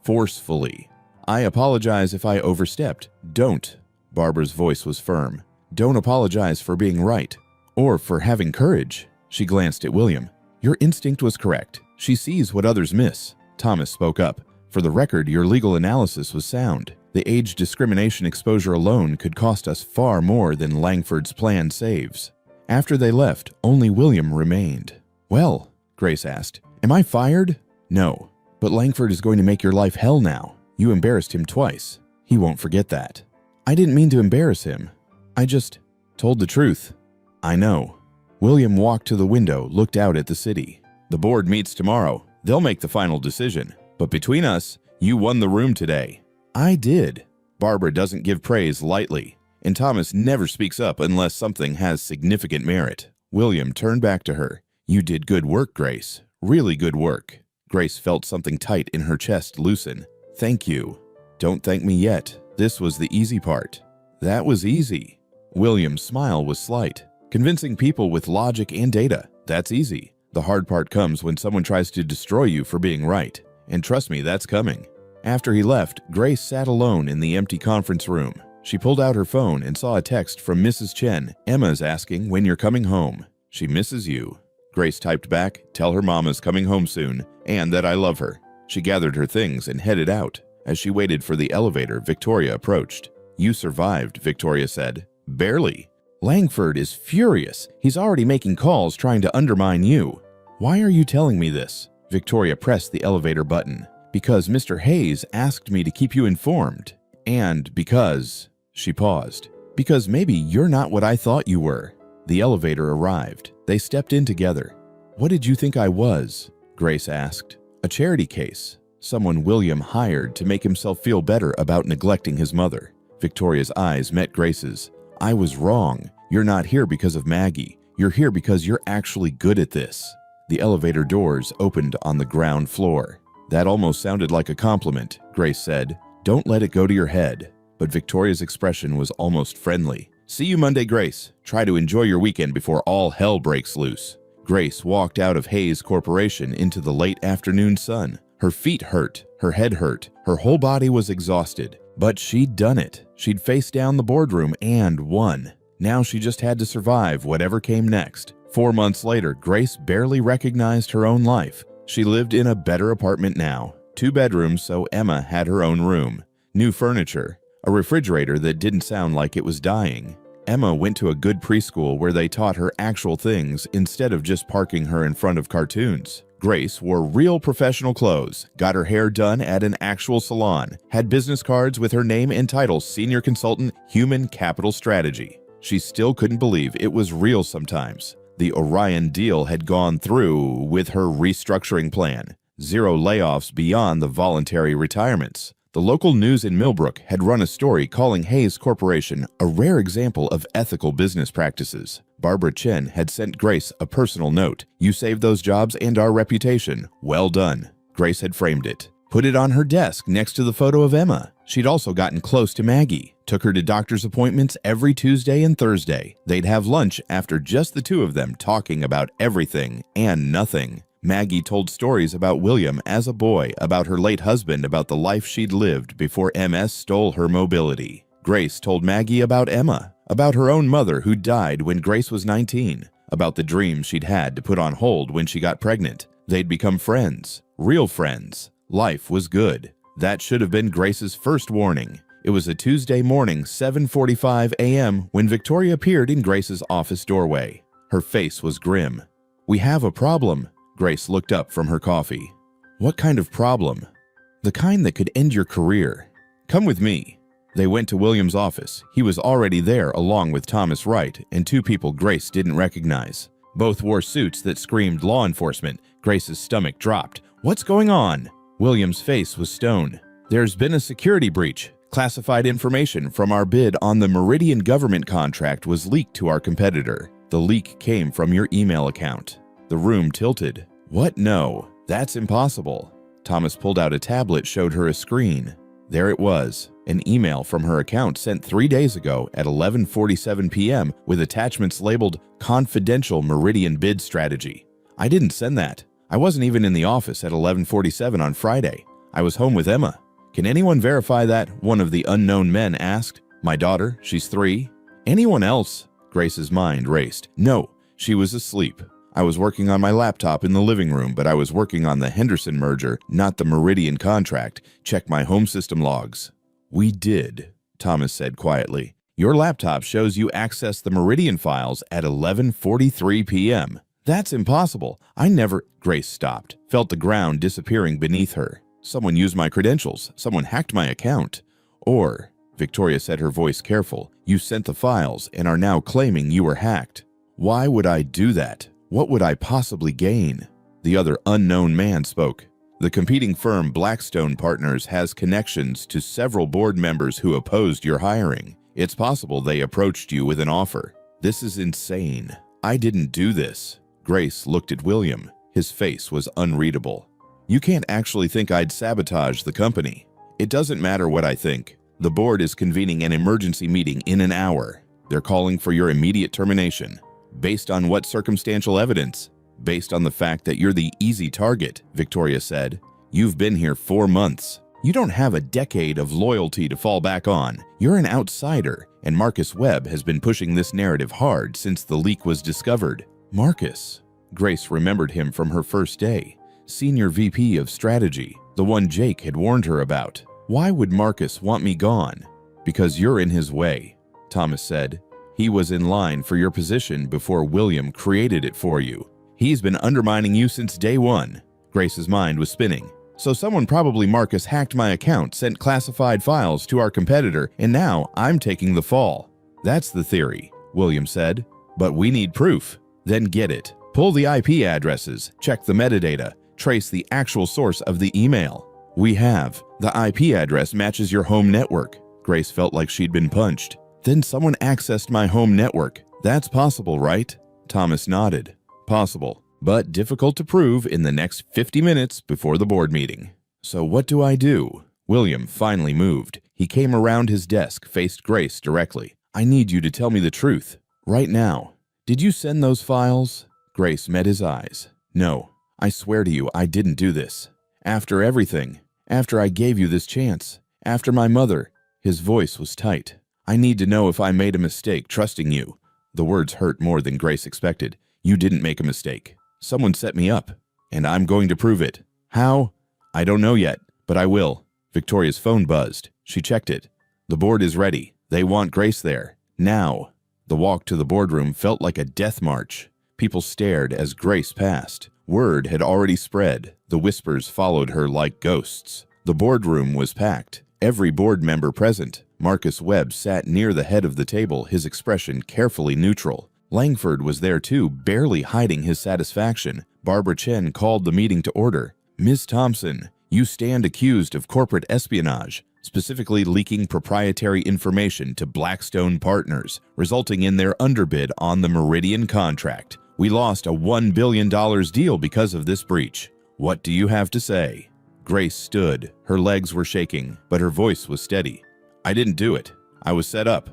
forcefully. I apologize if I overstepped." "Don't." Barbara's voice was firm. "Don't apologize for being right. Or for having courage." She glanced at William. "Your instinct was correct. She sees what others miss." Thomas spoke up. "For the record, your legal analysis was sound. The age discrimination exposure alone could cost us far more than Langford's plan saves." After they left, only William remained. "Well," Grace asked, "am I fired?" "No, but Langford is going to make your life hell now. You embarrassed him twice. He won't forget that." "I didn't mean to embarrass him. I just told the truth." "I know." William walked to the window, looked out at the city. "The board meets tomorrow. They'll make the final decision. But between us, you won the room today." "I did." Barbara doesn't give praise lightly, and Thomas never speaks up unless something has significant merit. William turned back to her. "You did good work, Grace. Really good work." Grace felt something tight in her chest loosen. "Thank you." "Don't thank me yet. This was the easy part." "That was easy." William's smile was slight. "Convincing people with logic and data, that's easy. The hard part comes when someone tries to destroy you for being right. And trust me, that's coming." After he left, Grace sat alone in the empty conference room. She pulled out her phone and saw a text from Mrs. Chen. "Emma's asking when you're coming home. She misses you." Grace typed back, "Tell her mama's coming home soon, and that I love her." She gathered her things and headed out. As she waited for the elevator, Victoria approached. "You survived," Victoria said. "Barely." "Langford is furious. He's already making calls trying to undermine you." "Why are you telling me this?" Victoria pressed the elevator button. "Because Mr. Hayes asked me to keep you informed. And because..." She paused. "Because maybe you're not what I thought you were." The elevator arrived. They stepped in together. "What did you think I was?" Grace asked. "A charity case. Someone William hired to make himself feel better about neglecting his mother." Victoria's eyes met Grace's. "I was wrong. You're not here because of Maggie. You're here because you're actually good at this." The elevator doors opened on the ground floor. "That almost sounded like a compliment," Grace said. "Don't let it go to your head." But Victoria's expression was almost friendly. "See you Monday, Grace. Try to enjoy your weekend before all hell breaks loose." Grace walked out of Hayes Corporation into the late afternoon sun. Her feet hurt, her head hurt, her whole body was exhausted. But she'd done it. She'd faced down the boardroom and won. Now she just had to survive whatever came next. 4 months later, Grace barely recognized her own life. She lived in a better apartment now. 2 bedrooms, so Emma had her own room. New furniture. A refrigerator that didn't sound like it was dying. Emma went to a good preschool where they taught her actual things instead of just parking her in front of cartoons. Grace wore real professional clothes, got her hair done at an actual salon, had business cards with her name and title Senior Consultant, Human Capital Strategy. She still couldn't believe it was real sometimes. The Orion deal had gone through with her restructuring plan. 0 layoffs beyond the voluntary retirements. The local news in Millbrook had run a story calling Hayes Corporation a rare example of ethical business practices. Barbara Chen had sent Grace a personal note. "You saved those jobs and our reputation. Well done." Grace had framed it. Put it on her desk next to the photo of Emma. She'd also gotten close to Maggie. Took her to doctor's appointments every Tuesday and Thursday. They'd have lunch after just the 2 of them talking about everything and nothing. Maggie told stories about William as a boy, about her late husband, about the life she'd lived before MS stole her mobility. Grace told Maggie about Emma, about her own mother who died when Grace was 19, about the dreams she'd had to put on hold when she got pregnant. They'd become friends, real friends. Life was good. That should have been Grace's first warning. It was a Tuesday morning, 7:45 a.m., when Victoria appeared in Grace's office doorway. Her face was grim. "We have a problem." Grace looked up from her coffee. "What kind of problem?" "The kind that could end your career. Come with me." They went to William's office. He was already there along with Thomas Wright and 2 people Grace didn't recognize. Both wore suits that screamed law enforcement. Grace's stomach dropped. "What's going on?" William's face was stone. "There's been a security breach. Classified information from our bid on the Meridian government contract was leaked to our competitor. The leak came from your email account." The room tilted. "What? No, that's impossible." Thomas pulled out a tablet, showed her a screen. There it was, an email from her account sent 3 days ago at 11:47 p.m. with attachments labeled Confidential Meridian Bid Strategy. "I didn't send that. I wasn't even in the office at 11:47 on Friday. I was home with Emma." "Can anyone verify that?" one of the unknown men asked. "My daughter, she's 3. "Anyone else?" Grace's mind raced. "No, she was asleep. I was working on my laptop in the living room, but I was working on the Henderson merger, not the Meridian contract. Check my home system logs." "We did," Thomas said quietly. "Your laptop shows you accessed the Meridian files at 11:43 p.m. "That's impossible. I never—" Grace stopped, felt the ground disappearing beneath her. "Someone used my credentials. Someone hacked my account. Or," Victoria said, her voice careful, "you sent the files and are now claiming you were hacked." "Why would I do that? What would I possibly gain?" The other unknown man spoke. "The competing firm Blackstone Partners has connections to several board members who opposed your hiring. It's possible they approached you with an offer." "This is insane. I didn't do this." Grace looked at William. His face was unreadable. "You can't actually think I'd sabotage the company." "It doesn't matter what I think. The board is convening an emergency meeting in an hour. They're calling for your immediate termination." "Based on what circumstantial evidence?" "Based on the fact that you're the easy target," Victoria said. "You've been here 4 months. You don't have a decade of loyalty to fall back on. You're an outsider, and Marcus Webb has been pushing this narrative hard since the leak was discovered." "Marcus?" Grace remembered him from her first day. Senior VP of Strategy, the one Jake had warned her about. "Why would Marcus want me gone?" "Because you're in his way," Thomas said. "He was in line for your position before William created it for you. He's been undermining you since day one." Grace's mind was spinning. "So someone, probably Marcus, hacked my account, sent classified files to our competitor, and now I'm taking the fall." "That's the theory," William said. "But we need proof." "Then get it. Pull the IP addresses, check the metadata, trace the actual source of the email." "We have. The IP address matches your home network." Grace felt like she'd been punched. "Then someone accessed my home network. That's possible, right?" Thomas nodded. "Possible, but difficult to prove in the next 50 minutes before the board meeting." "So what do I do?" William finally moved. He came around his desk, faced Grace directly. "I need you to tell me the truth. Right now. Did you send those files?" Grace met his eyes. "No, I swear to you I didn't do this. After everything, after I gave you this chance, after my mother." His voice was tight. "I need to know if I made a mistake trusting you." The words hurt more than Grace expected. "You didn't make a mistake. Someone set me up, and I'm going to prove it." "How?" "I don't know yet, but I will." Victoria's phone buzzed. She checked it. "The board is ready. They want Grace there. Now." The walk to the boardroom felt like a death march. People stared as Grace passed. Word had already spread. The whispers followed her like ghosts. The boardroom was packed. Every board member present. Marcus Webb sat near the head of the table, his expression carefully neutral. Langford was there too, barely hiding his satisfaction. Barbara Chen called the meeting to order. "Ms. Thompson, you stand accused of corporate espionage, specifically leaking proprietary information to Blackstone Partners, resulting in their underbid on the Meridian contract. We lost a $1 billion deal because of this breach. What do you have to say?" Grace stood. Her legs were shaking, but her voice was steady. "I didn't do it. I was set up."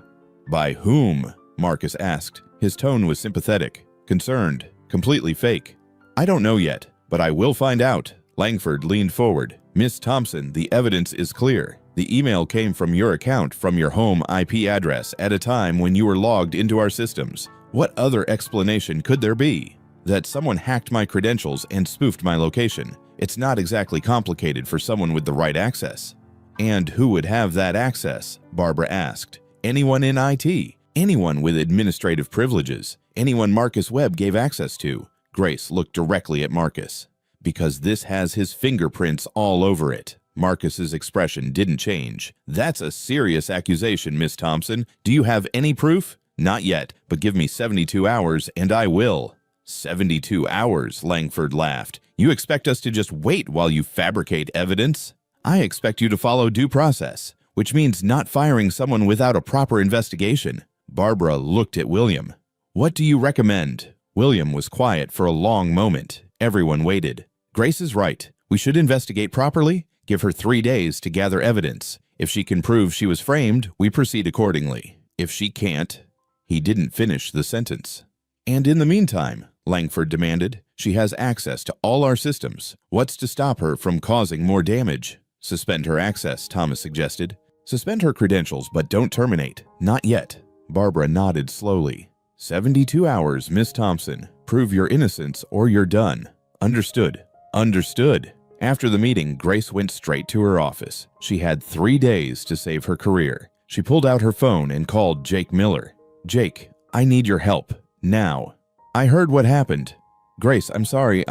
"By whom?" Marcus asked. His tone was sympathetic, concerned, completely fake. "I don't know yet, but I will find out." Langford leaned forward. "Miss Thompson, the evidence is clear. The email came from your account from your home IP address at a time when you were logged into our systems. What other explanation could there be? That someone hacked my credentials and spoofed my location. It's not exactly complicated for someone with the right access." "And who would have that access?" Barbara asked. "Anyone in IT. Anyone with administrative privileges. Anyone Marcus Webb gave access to." Grace looked directly at Marcus. "Because this has his fingerprints all over it." Marcus's expression didn't change. "That's a serious accusation, Miss Thompson. Do you have any proof?" "Not yet, but give me 72 hours and I will." 72 hours, Langford laughed. You expect us to just wait while you fabricate evidence? I expect you to follow due process, which means not firing someone without a proper investigation. Barbara looked at William. What do you recommend? William was quiet for a long moment. Everyone waited. Grace is right. We should investigate properly. Give her 3 days to gather evidence. If she can prove she was framed, we proceed accordingly. If she can't, he didn't finish the sentence. And in the meantime, Langford demanded, she has access to all our systems. What's to stop her from causing more damage? Suspend her access, Thomas suggested. Suspend her credentials, but don't terminate. Not yet. Barbara nodded slowly. 72 hours, Miss Thompson. Prove your innocence or you're done. Understood. Understood. After the meeting, Grace went straight to her office. She had 3 days to save her career. She pulled out her phone and called Jake Miller. Jake, I need your help. Now. I heard what happened. Grace, I'm sorry.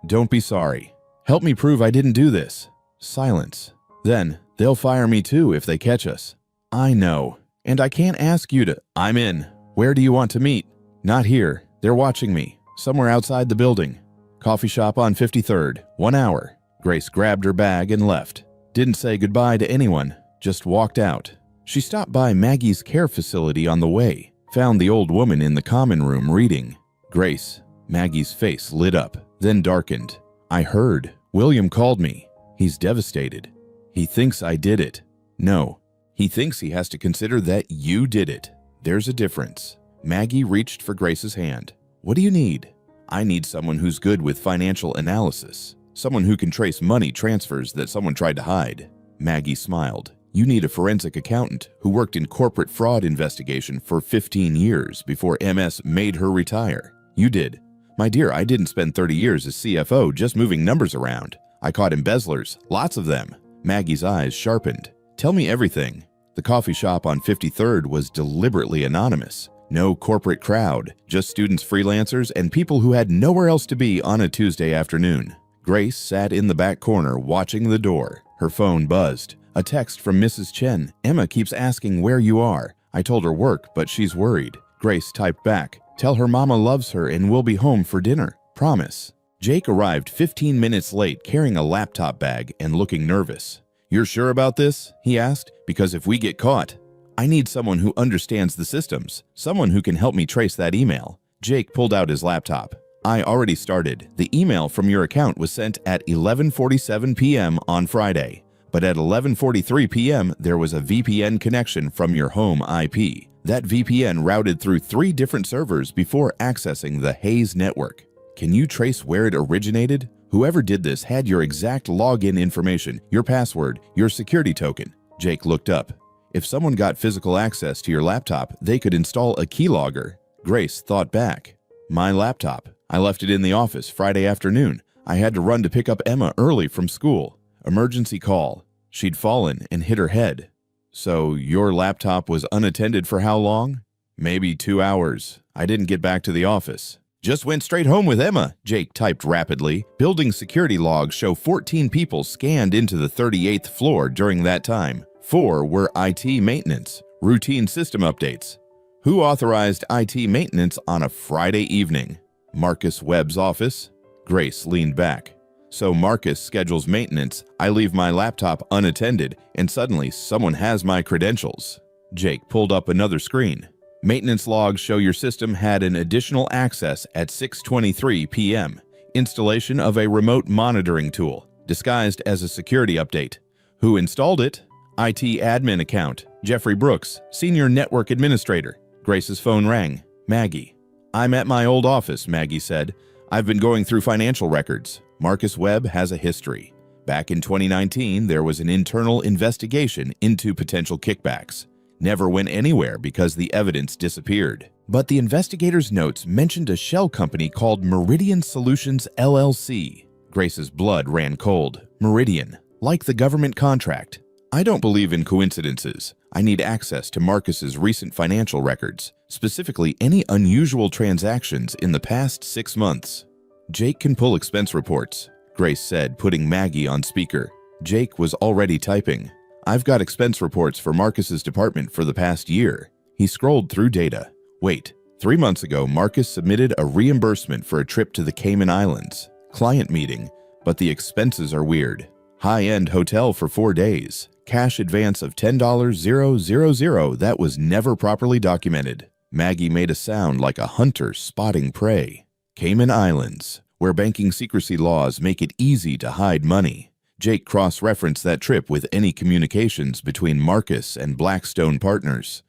Don't be sorry. Help me prove I didn't do this. Silence. Then, they'll fire me too if they catch us. I know. And I can't ask you to. I'm in. Where do you want to meet? Not here. They're watching me. Somewhere outside the building. Coffee shop on 53rd. 1 hour. Grace grabbed her bag and left. Didn't say goodbye to anyone. Just walked out. She stopped by Maggie's care facility on the way. Found the old woman in the common room reading. Grace. Maggie's face lit up, then darkened. I heard. William called me. He's devastated. He thinks I did it. No. He thinks he has to consider that you did it. There's a difference. Maggie reached for Grace's hand. What do you need? I need someone who's good with financial analysis. Someone who can trace money transfers that someone tried to hide. Maggie smiled. You need a forensic accountant who worked in corporate fraud investigation for 15 years before MS made her retire. You did. My dear, I didn't spend 30 years as CFO just moving numbers around. I caught embezzlers, lots of them. Maggie's eyes sharpened. Tell me everything. The coffee shop on 53rd was deliberately anonymous. No corporate crowd, just students, freelancers, and people who had nowhere else to be on a Tuesday afternoon. Grace sat in the back corner watching the door. Her phone buzzed. A text from Mrs. Chen. Emma keeps asking where you are. I told her work, but she's worried. Grace typed back. Tell her mama loves her and we'll be home for dinner. Promise. Jake arrived 15 minutes late carrying a laptop bag and looking nervous. You're sure about this? He asked. Because if we get caught, I need someone who understands the systems. Someone who can help me trace that email. Jake pulled out his laptop. I already started. The email from your account was sent at 11:47 p.m. on Friday. But at 11:43 p.m., there was a VPN connection from your home IP. That VPN routed through 3 different servers before accessing the Hayes network. Can you trace where it originated? Whoever did this had your exact login information, your password, your security token. Jake looked up. If someone got physical access to your laptop, they could install a keylogger. Grace thought back. My laptop. I left it in the office Friday afternoon. I had to run to pick up Emma early from school. Emergency call. She'd fallen and hit her head. So your laptop was unattended for how long? Maybe 2 hours. I didn't get back to the office. Just went straight home with Emma, Jake typed rapidly. Building security logs show 14 people scanned into the 38th floor during that time. 4 were IT maintenance, routine system updates. Who authorized IT maintenance on a Friday evening? Marcus Webb's office? Grace leaned back. So Marcus schedules maintenance, I leave my laptop unattended, and suddenly someone has my credentials. Jake pulled up another screen. Maintenance logs show your system had an additional access at 6:23 p.m. Installation of a remote monitoring tool, disguised as a security update. Who installed it? IT admin account, Jeffrey Brooks, Senior Network Administrator. Grace's phone rang. Maggie. I'm at my old office, Maggie said. I've been going through financial records. Marcus Webb has a history. Back in 2019, there was an internal investigation into potential kickbacks. Never went anywhere because the evidence disappeared. But the investigators' notes mentioned a shell company called Meridian Solutions LLC. Grace's blood ran cold. Meridian, like the government contract. I don't believe in coincidences. I need access to Marcus's recent financial records, specifically any unusual transactions in the past 6 months. Jake can pull expense reports, Grace said, putting Maggie on speaker. Jake was already typing. I've got expense reports for Marcus's department for the past year. He scrolled through data. Wait, 3 months ago, Marcus submitted a reimbursement for a trip to the Cayman Islands. Client meeting, but the expenses are weird. High-end hotel for 4 days. Cash advance of $10,000 that was never properly documented. Maggie made a sound like a hunter spotting prey. Cayman Islands, where banking secrecy laws make it easy to hide money. Jake cross-referenced that trip with any communications between Marcus and Blackstone Partners.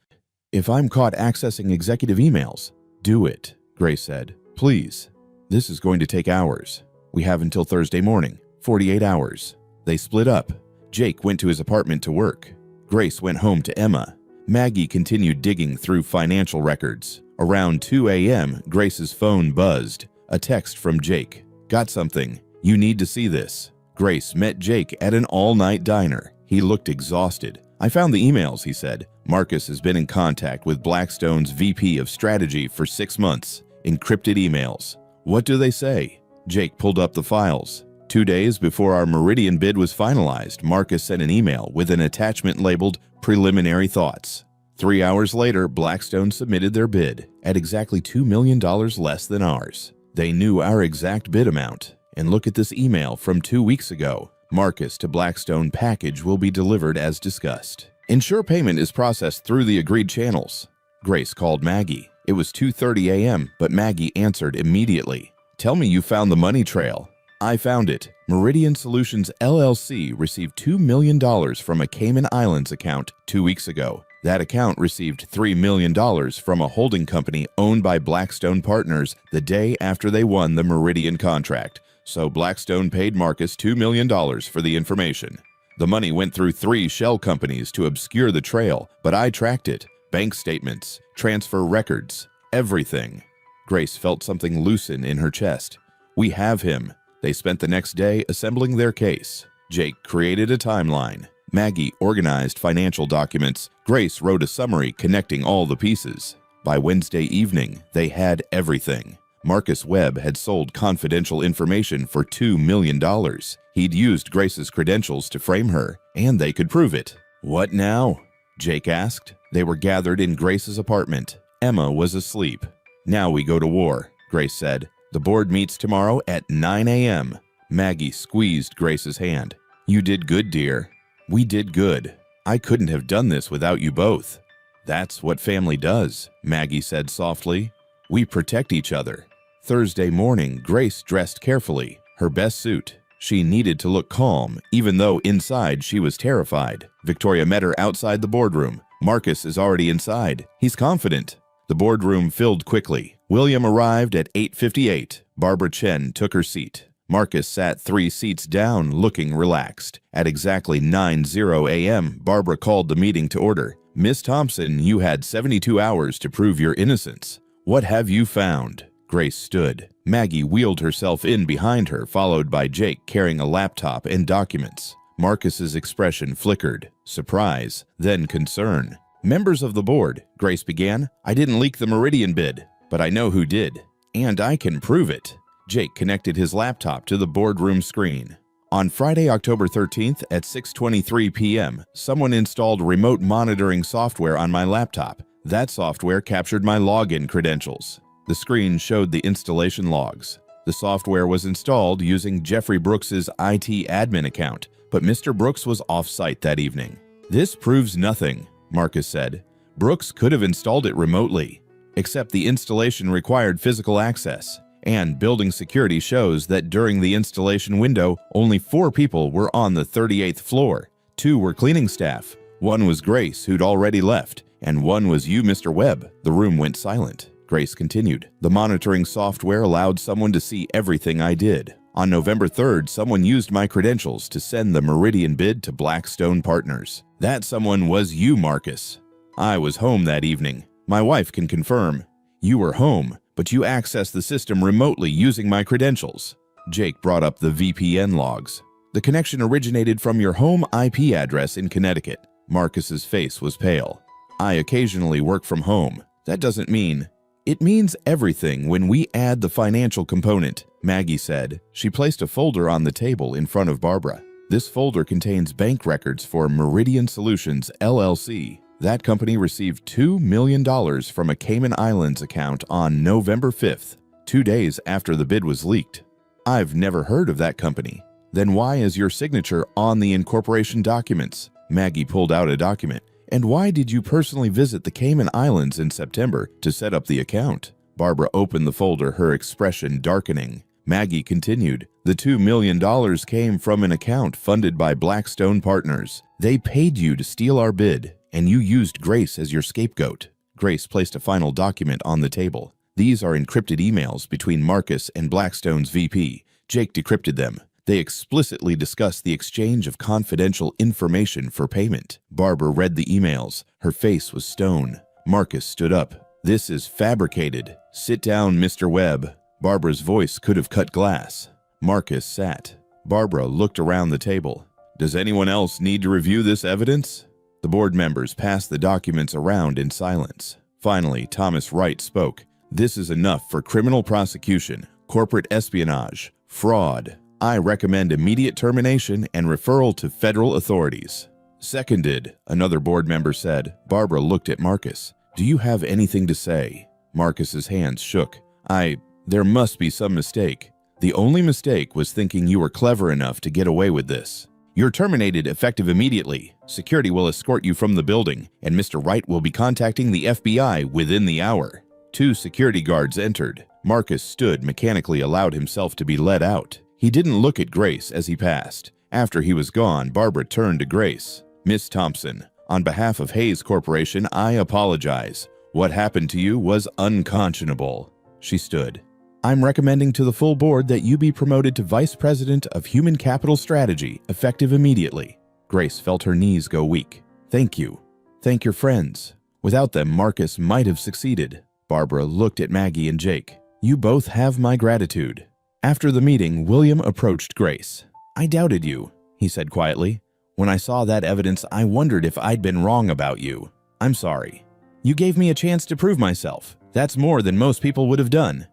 "If I'm caught accessing executive emails, do it," Grace said. "Please. This is going to take hours. We have until Thursday morning, 48 hours. They split up. Jake went to his apartment to work. Grace went home to Emma. Maggie continued digging through financial records. Around 2 a.m., Grace's phone buzzed. A text from Jake. "Got something. You need to see this." Grace met Jake at an all-night diner. He looked exhausted. "I found the emails," he said. "Marcus has been in contact with Blackstone's VP of Strategy for 6 months. Encrypted emails." "What do they say?" Jake pulled up the files. 2 days before our Meridian bid was finalized, Marcus sent an email with an attachment labeled Preliminary Thoughts. 3 hours later, Blackstone submitted their bid at exactly $2 million less than ours. They knew our exact bid amount. And look at this email from 2 weeks ago. Marcus to Blackstone package will be delivered as discussed. Ensure payment is processed through the agreed channels. Grace called Maggie. It was 2:30 a.m., but Maggie answered immediately. "Tell me you found the money trail." "I found it. Meridian Solutions LLC received $2 million from a Cayman Islands account 2 weeks ago. That account received $3 million from a holding company owned by Blackstone Partners the day after they won the Meridian contract. So Blackstone paid Marcus $2 million for the information. The money went through 3 shell companies to obscure the trail, but I tracked it. Bank statements, transfer records, everything." Grace felt something loosen in her chest. "We have him." They spent the next day assembling their case. Jake created a timeline. Maggie organized financial documents. Grace wrote a summary connecting all the pieces. By Wednesday evening, they had everything. Marcus Webb had sold confidential information for $2 million. He'd used Grace's credentials to frame her, and they could prove it. "What now?" Jake asked. They were gathered in Grace's apartment. Emma was asleep. "Now we go to war," Grace said. "The board meets tomorrow at 9 a.m. Maggie squeezed Grace's hand. "You did good, dear." "We did good. I couldn't have done this without you both." "That's what family does," Maggie said softly. "We protect each other." Thursday morning, Grace dressed carefully, her best suit. She needed to look calm, even though inside she was terrified. Victoria met her outside the boardroom. "Marcus is already inside. He's confident." The boardroom filled quickly. William arrived at 8:58. Barbara Chen took her seat. Marcus sat 3 seats down, looking relaxed. At exactly 9:00 a.m., Barbara called the meeting to order. "Miss Thompson, you had 72 hours to prove your innocence. What have you found?" Grace stood. Maggie wheeled herself in behind her, followed by Jake carrying a laptop and documents. Marcus's expression flickered. Surprise, then concern. "Members of the board," Grace began, "I didn't leak the Meridian bid, but I know who did. And I can prove it." Jake connected his laptop to the boardroom screen. "On Friday, October 13th at 6:23 p.m., someone installed remote monitoring software on my laptop. That software captured my login credentials." The screen showed the installation logs. The software was installed using Jeffrey Brooks's IT admin account, but Mr. Brooks was off-site that evening. "This proves nothing," Marcus said. "Brooks could have installed it remotely, except the installation required physical access, and building security shows that during the installation window, only 4 people were on the 38th floor. 2 were cleaning staff. 1 was Grace, who'd already left, and 1 was you, Mr. Webb." The room went silent. Grace continued. "The monitoring software allowed someone to see everything I did. On November 3rd, someone used my credentials to send the Meridian bid to Blackstone Partners. That someone was you, Marcus. I was home that evening. My wife can confirm. You were home, but you accessed the system remotely using my credentials." Jake brought up the VPN logs. "The connection originated from your home IP address in Connecticut." Marcus's face was pale. "I occasionally work from home. That doesn't mean—" "It means everything when we add the financial component," Maggie said. She placed a folder on the table in front of Barbara. "This folder contains bank records for Meridian Solutions LLC. That company received $2 million from a Cayman Islands account on November 5th, 2 days after the bid was leaked." I've never heard of that company. Then why is your signature on the incorporation documents? Maggie pulled out a document. And why did you personally visit the Cayman Islands in September to set up the account? Barbara opened the folder, her expression darkening. Maggie continued, the $2 million came from an account funded by Blackstone Partners. They paid you to steal our bid, and you used Grace as your scapegoat. Grace placed a final document on the table. These are encrypted emails between Marcus and Blackstone's VP. Jake decrypted them. They explicitly discuss the exchange of confidential information for payment. Barbara read the emails. Her face was stone. Marcus stood up. This is fabricated. Sit down, Mr. Webb. Barbara's voice could have cut glass. Marcus sat. Barbara looked around the table. Does anyone else need to review this evidence? The board members passed the documents around in silence. Finally, Thomas Wright spoke. This is enough for criminal prosecution, corporate espionage, fraud. I recommend immediate termination and referral to federal authorities. Seconded, another board member said. Barbara looked at Marcus. Do you have anything to say? Marcus's hands shook. There must be some mistake. The only mistake was thinking you were clever enough to get away with this. You're terminated effective immediately. Security will escort you from the building, and Mr. Wright will be contacting the FBI within the hour. 2 security guards entered. Marcus stood, mechanically allowed himself to be led out. He didn't look at Grace as he passed. After he was gone, Barbara turned to Grace. Miss Thompson, on behalf of Hayes Corporation, I apologize. What happened to you was unconscionable. She stood. I'm recommending to the full board that you be promoted to Vice President of Human Capital Strategy, effective immediately. Grace felt her knees go weak. Thank you. Thank your friends. Without them, Marcus might have succeeded. Barbara looked at Maggie and Jake. You both have my gratitude. After the meeting, William approached Grace. I doubted you, he said quietly. When I saw that evidence, I wondered if I'd been wrong about you. I'm sorry. You gave me a chance to prove myself. That's more than most people would have done.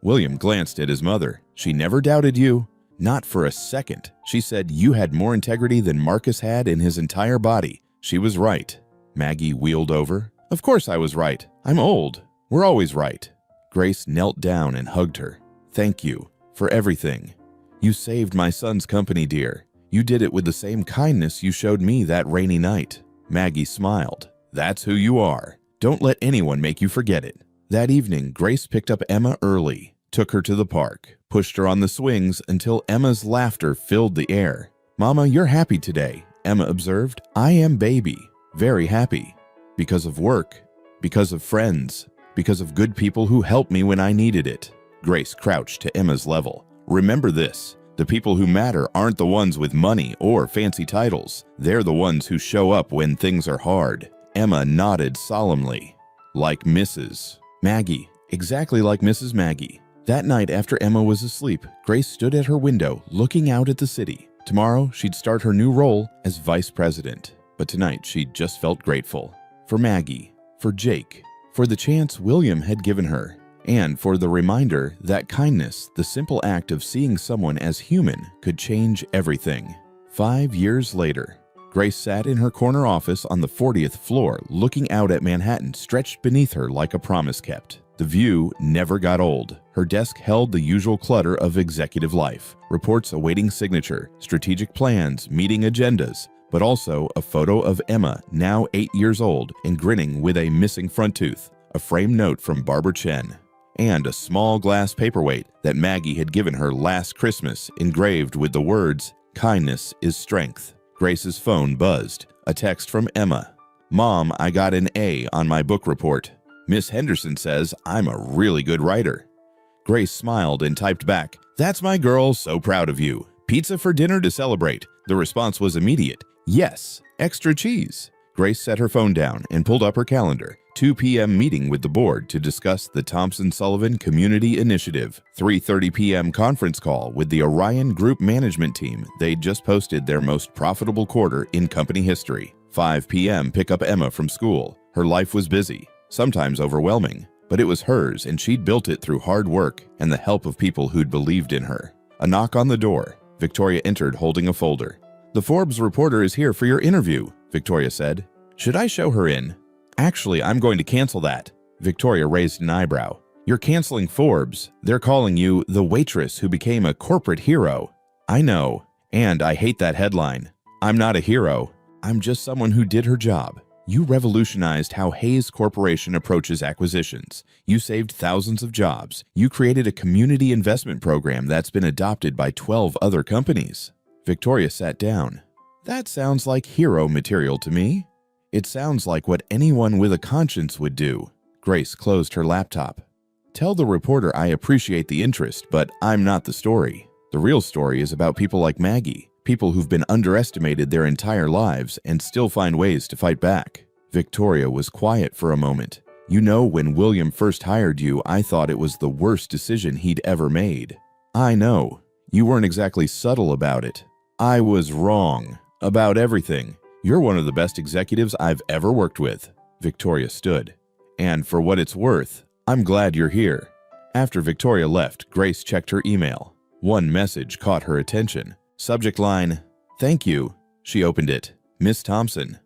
William glanced at his mother. She never doubted you. Not for a second. She said you had more integrity than Marcus had in his entire body. She was right. Maggie wheeled over. Of course I was right. I'm old. We're always right. Grace knelt down and hugged her. Thank you. For everything. You saved my son's company, dear. You did it with the same kindness you showed me that rainy night. Maggie smiled. That's who you are. Don't let anyone make you forget it. That evening, Grace picked up Emma early, took her to the park, pushed her on the swings until Emma's laughter filled the air. Mama, you're happy today, Emma observed. I am, baby. Very happy. Because of work. Because of friends. Because of good people who helped me when I needed it. Grace crouched to Emma's level. Remember this, the people who matter aren't the ones with money or fancy titles. They're the ones who show up when things are hard. Emma nodded solemnly. Like Mrs. Maggie, exactly like Mrs. Maggie. That night after Emma was asleep, Grace stood at her window looking out at the city. Tomorrow, she'd start her new role as vice president. But tonight, she just felt grateful. For Maggie, for Jake, for the chance William had given her. And for the reminder that kindness, the simple act of seeing someone as human, could change everything. 5 years later, Grace sat in her corner office on the 40th floor, looking out at Manhattan stretched beneath her like a promise kept. The view never got old. Her desk held the usual clutter of executive life, reports awaiting signature, strategic plans, meeting agendas, but also a photo of Emma, now 8 years old and grinning with a missing front tooth, a framed note from Barbara Chen, and a small glass paperweight that Maggie had given her last Christmas, engraved with the words, "Kindness is strength." Grace's phone buzzed. A text from Emma. "Mom, I got an A on my book report. Miss Henderson says I'm a really good writer." Grace smiled and typed back, "That's my girl, so proud of you. Pizza for dinner to celebrate." The response was immediate. "Yes, extra cheese." Grace set her phone down and pulled up her calendar. 2 p.m. meeting with the board to discuss the Thompson-Sullivan Community Initiative. 3:30 p.m. conference call with the Orion Group management team. They'd just posted their most profitable quarter in company history. 5 p.m. pick up Emma from school. Her life was busy, sometimes overwhelming, but it was hers and she'd built it through hard work and the help of people who'd believed in her. A knock on the door. Victoria entered holding a folder. "The Forbes reporter is here for your interview," Victoria said. "Should I show her in?" "Actually, I'm going to cancel that." Victoria raised an eyebrow. You're canceling Forbes. They're calling you the waitress who became a corporate hero. I know, and I hate that headline. I'm not a hero. I'm just someone who did her job. You revolutionized how Hayes Corporation approaches acquisitions. You saved thousands of jobs. You created a community investment program that's been adopted by 12 other companies. Victoria sat down. That sounds like hero material to me. It sounds like what anyone with a conscience would do. Grace closed her laptop. Tell the reporter I appreciate the interest, but I'm not the story. The real story is about people like Maggie, people who've been underestimated their entire lives and still find ways to fight back. Victoria was quiet for a moment. You know, when William first hired you, I thought it was the worst decision he'd ever made. I know. You weren't exactly subtle about it. I was wrong about everything. You're one of the best executives I've ever worked with. Victoria stood. And for what it's worth, I'm glad you're here. After Victoria left, Grace checked her email. One message caught her attention. Subject line, "Thank you." She opened it. Miss Thompson.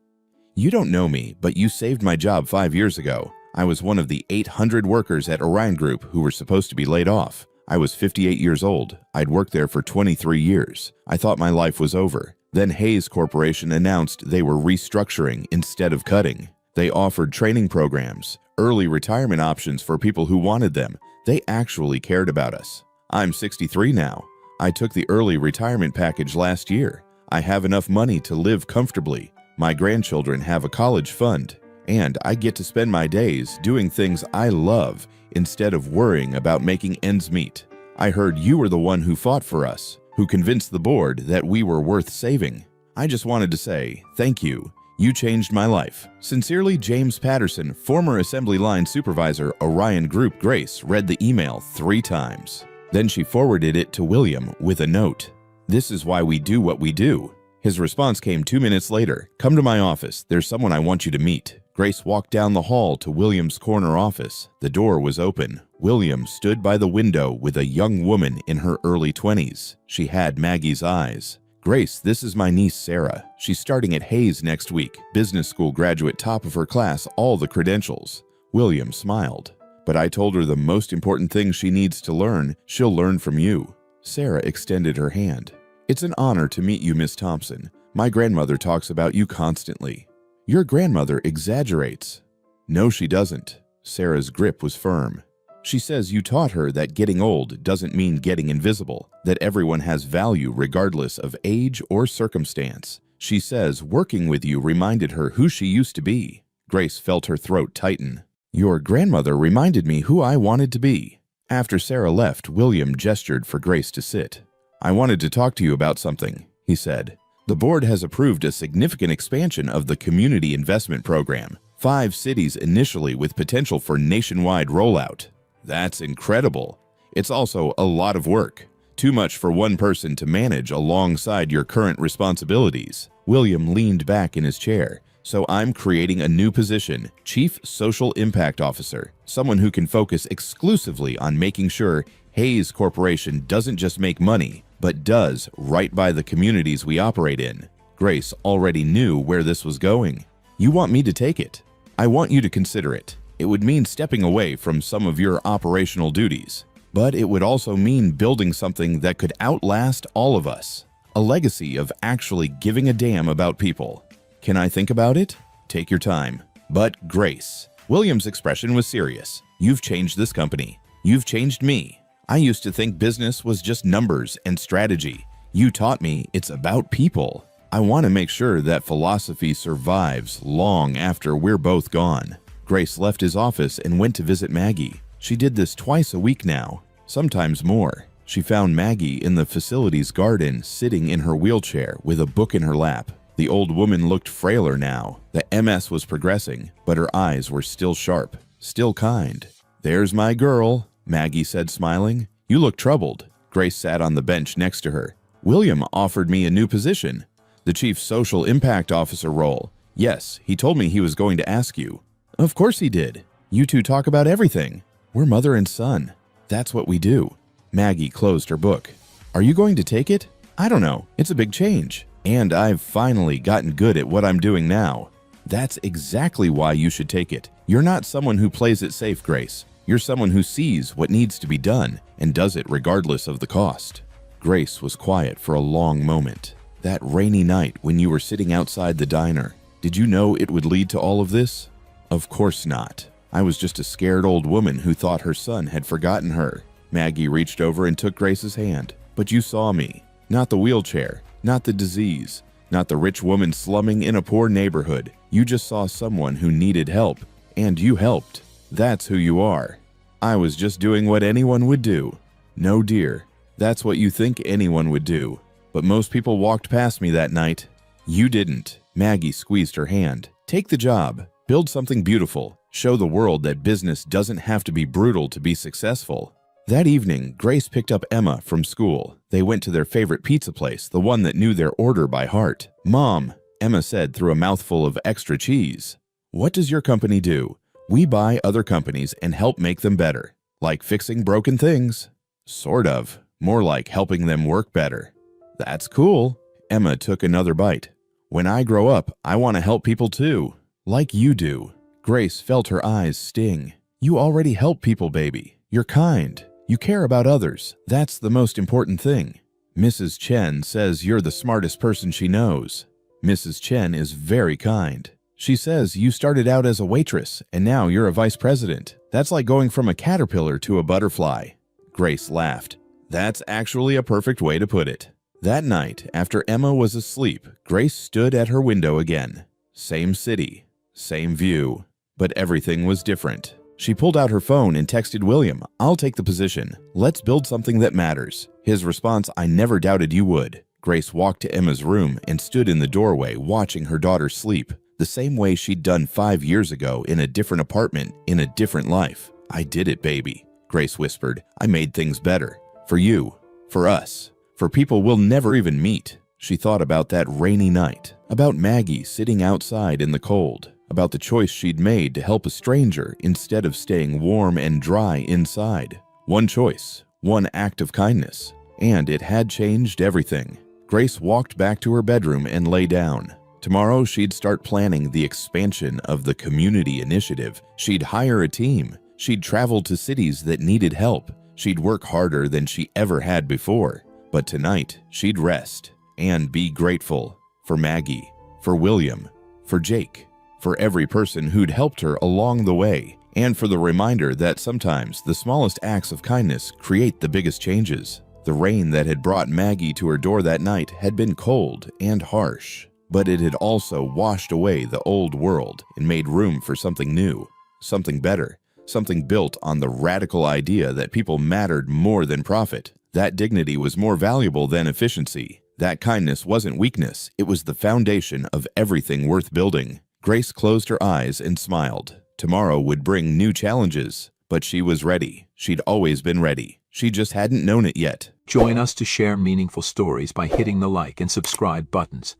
You don't know me, but you saved my job 5 years ago. I was one of the 800 workers at Orion Group who were supposed to be laid off. I was 58 years old. I'd worked there for 23 years. I thought my life was over. Then Hayes Corporation announced they were restructuring instead of cutting. They offered training programs, early retirement options for people who wanted them. They actually cared about us. I'm 63 now. I took the early retirement package last year. I have enough money to live comfortably. My grandchildren have a college fund, and I get to spend my days doing things I love instead of worrying about making ends meet. I heard you were the one who fought for us, who convinced the board that we were worth saving. I just wanted to say thank you. You changed my life. Sincerely, James Patterson, former Assembly Line Supervisor, Orion Group. Grace read the email 3 times. Then she forwarded it to William with a note. This is why we do what we do. His response came 2 minutes later. Come to my office. There's someone I want you to meet. Grace walked down the hall to William's corner office. The door was open. William stood by the window with a young woman in her early 20s. She had Maggie's eyes. Grace, this is my niece Sarah. She's starting at Hayes next week. Business school graduate, top of her class, all the credentials. William smiled. But I told her the most important thing she needs to learn, she'll learn from you. Sarah extended her hand. It's an honor to meet you, Miss Thompson. My grandmother talks about you constantly. Your grandmother exaggerates. No, she doesn't. Sarah's grip was firm. She says you taught her that getting old doesn't mean getting invisible, that everyone has value regardless of age or circumstance. She says working with you reminded her who she used to be. Grace felt her throat tighten. Your grandmother reminded me who I wanted to be. After Sarah left, William gestured for Grace to sit. I wanted to talk to you about something, he said. The board has approved a significant expansion of the community investment program. 5 cities initially with potential for nationwide rollout. That's incredible. It's also a lot of work. Too much for one person to manage alongside your current responsibilities. William leaned back in his chair. So I'm creating a new position, Chief Social Impact Officer, someone who can focus exclusively on making sure Hayes Corporation doesn't just make money, but does right by the communities we operate in. Grace already knew where this was going. You want me to take it? I want you to consider it. It would mean stepping away from some of your operational duties, but it would also mean building something that could outlast all of us. A legacy of actually giving a damn about people. Can I think about it? Take your time. But Grace. William's expression was serious. You've changed this company. You've changed me. I used to think business was just numbers and strategy. You taught me it's about people. I want to make sure that philosophy survives long after we're both gone. Grace left his office and went to visit Maggie. She did this twice a week now, sometimes more. She found Maggie in the facility's garden, sitting in her wheelchair with a book in her lap. The old woman looked frailer now. The MS was progressing, but her eyes were still sharp, still kind. There's my girl, Maggie said, smiling. You look troubled. Grace sat on the bench next to her. William offered me a new position, the Chief Social Impact Officer role. Yes, he told me he was going to ask you. Of course he did. You two talk about everything. We're mother and son. That's what we do. Maggie closed her book. Are you going to take it? I don't know. It's a big change. And I've finally gotten good at what I'm doing now. That's exactly why you should take it. You're not someone who plays it safe, Grace. You're someone who sees what needs to be done and does it regardless of the cost. Grace was quiet for a long moment. That rainy night when you were sitting outside the diner, did you know it would lead to all of this? Of course not. I was just a scared old woman who thought her son had forgotten her. Maggie reached over and took Grace's hand. But you saw me. Not the wheelchair, not the disease, not the rich woman slumming in a poor neighborhood. You just saw someone who needed help, and you helped. That's who you are. I was just doing what anyone would do. No, dear, that's what you think anyone would do. But most people walked past me that night. You didn't. Maggie squeezed her hand. Take the job. Build something beautiful. Show the world that business doesn't have to be brutal to be successful. That evening, Grace picked up Emma from school. They went to their favorite pizza place, the one that knew their order by heart. Mom, Emma said through a mouthful of extra cheese. What does your company do? We buy other companies and help make them better. Like fixing broken things. Sort of. More like helping them work better. That's cool. Emma took another bite. When I grow up, I want to help people too. Like you do. Grace felt her eyes sting. You already help people, baby. You're kind. You care about others. That's the most important thing. Mrs. Chen says you're the smartest person she knows. Mrs. Chen is very kind. She says you started out as a waitress and now you're a vice president. That's like going from a caterpillar to a butterfly. Grace laughed. That's actually a perfect way to put it. That night, after Emma was asleep, Grace stood at her window again. Same city, same view, but everything was different. She pulled out her phone and texted William, I'll take the position. Let's build something that matters. His response, I never doubted you would. Grace walked to Emma's room and stood in the doorway watching her daughter sleep, the same way she'd done 5 years ago in a different apartment, in a different life. I did it, baby, Grace whispered. I made things better. For you, for us, for people we'll never even meet. She thought about that rainy night, about Maggie sitting outside in the cold, about the choice she'd made to help a stranger instead of staying warm and dry inside. One choice, one act of kindness, and it had changed everything. Grace walked back to her bedroom and lay down. Tomorrow she'd start planning the expansion of the community initiative. She'd hire a team. She'd travel to cities that needed help. She'd work harder than she ever had before. But tonight, she'd rest and be grateful for Maggie, for William, for Jake, for every person who'd helped her along the way, and for the reminder that sometimes the smallest acts of kindness create the biggest changes. The rain that had brought Maggie to her door that night had been cold and harsh, but it had also washed away the old world and made room for something new, something better, something built on the radical idea that people mattered more than profit. That dignity was more valuable than efficiency. That kindness wasn't weakness, it was the foundation of everything worth building. Grace closed her eyes and smiled. Tomorrow would bring new challenges, but she was ready. She'd always been ready. She just hadn't known it yet. Join us to share meaningful stories by hitting the like and subscribe buttons.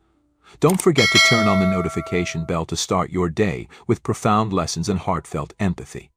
Don't forget to turn on the notification bell to start your day with profound lessons and heartfelt empathy.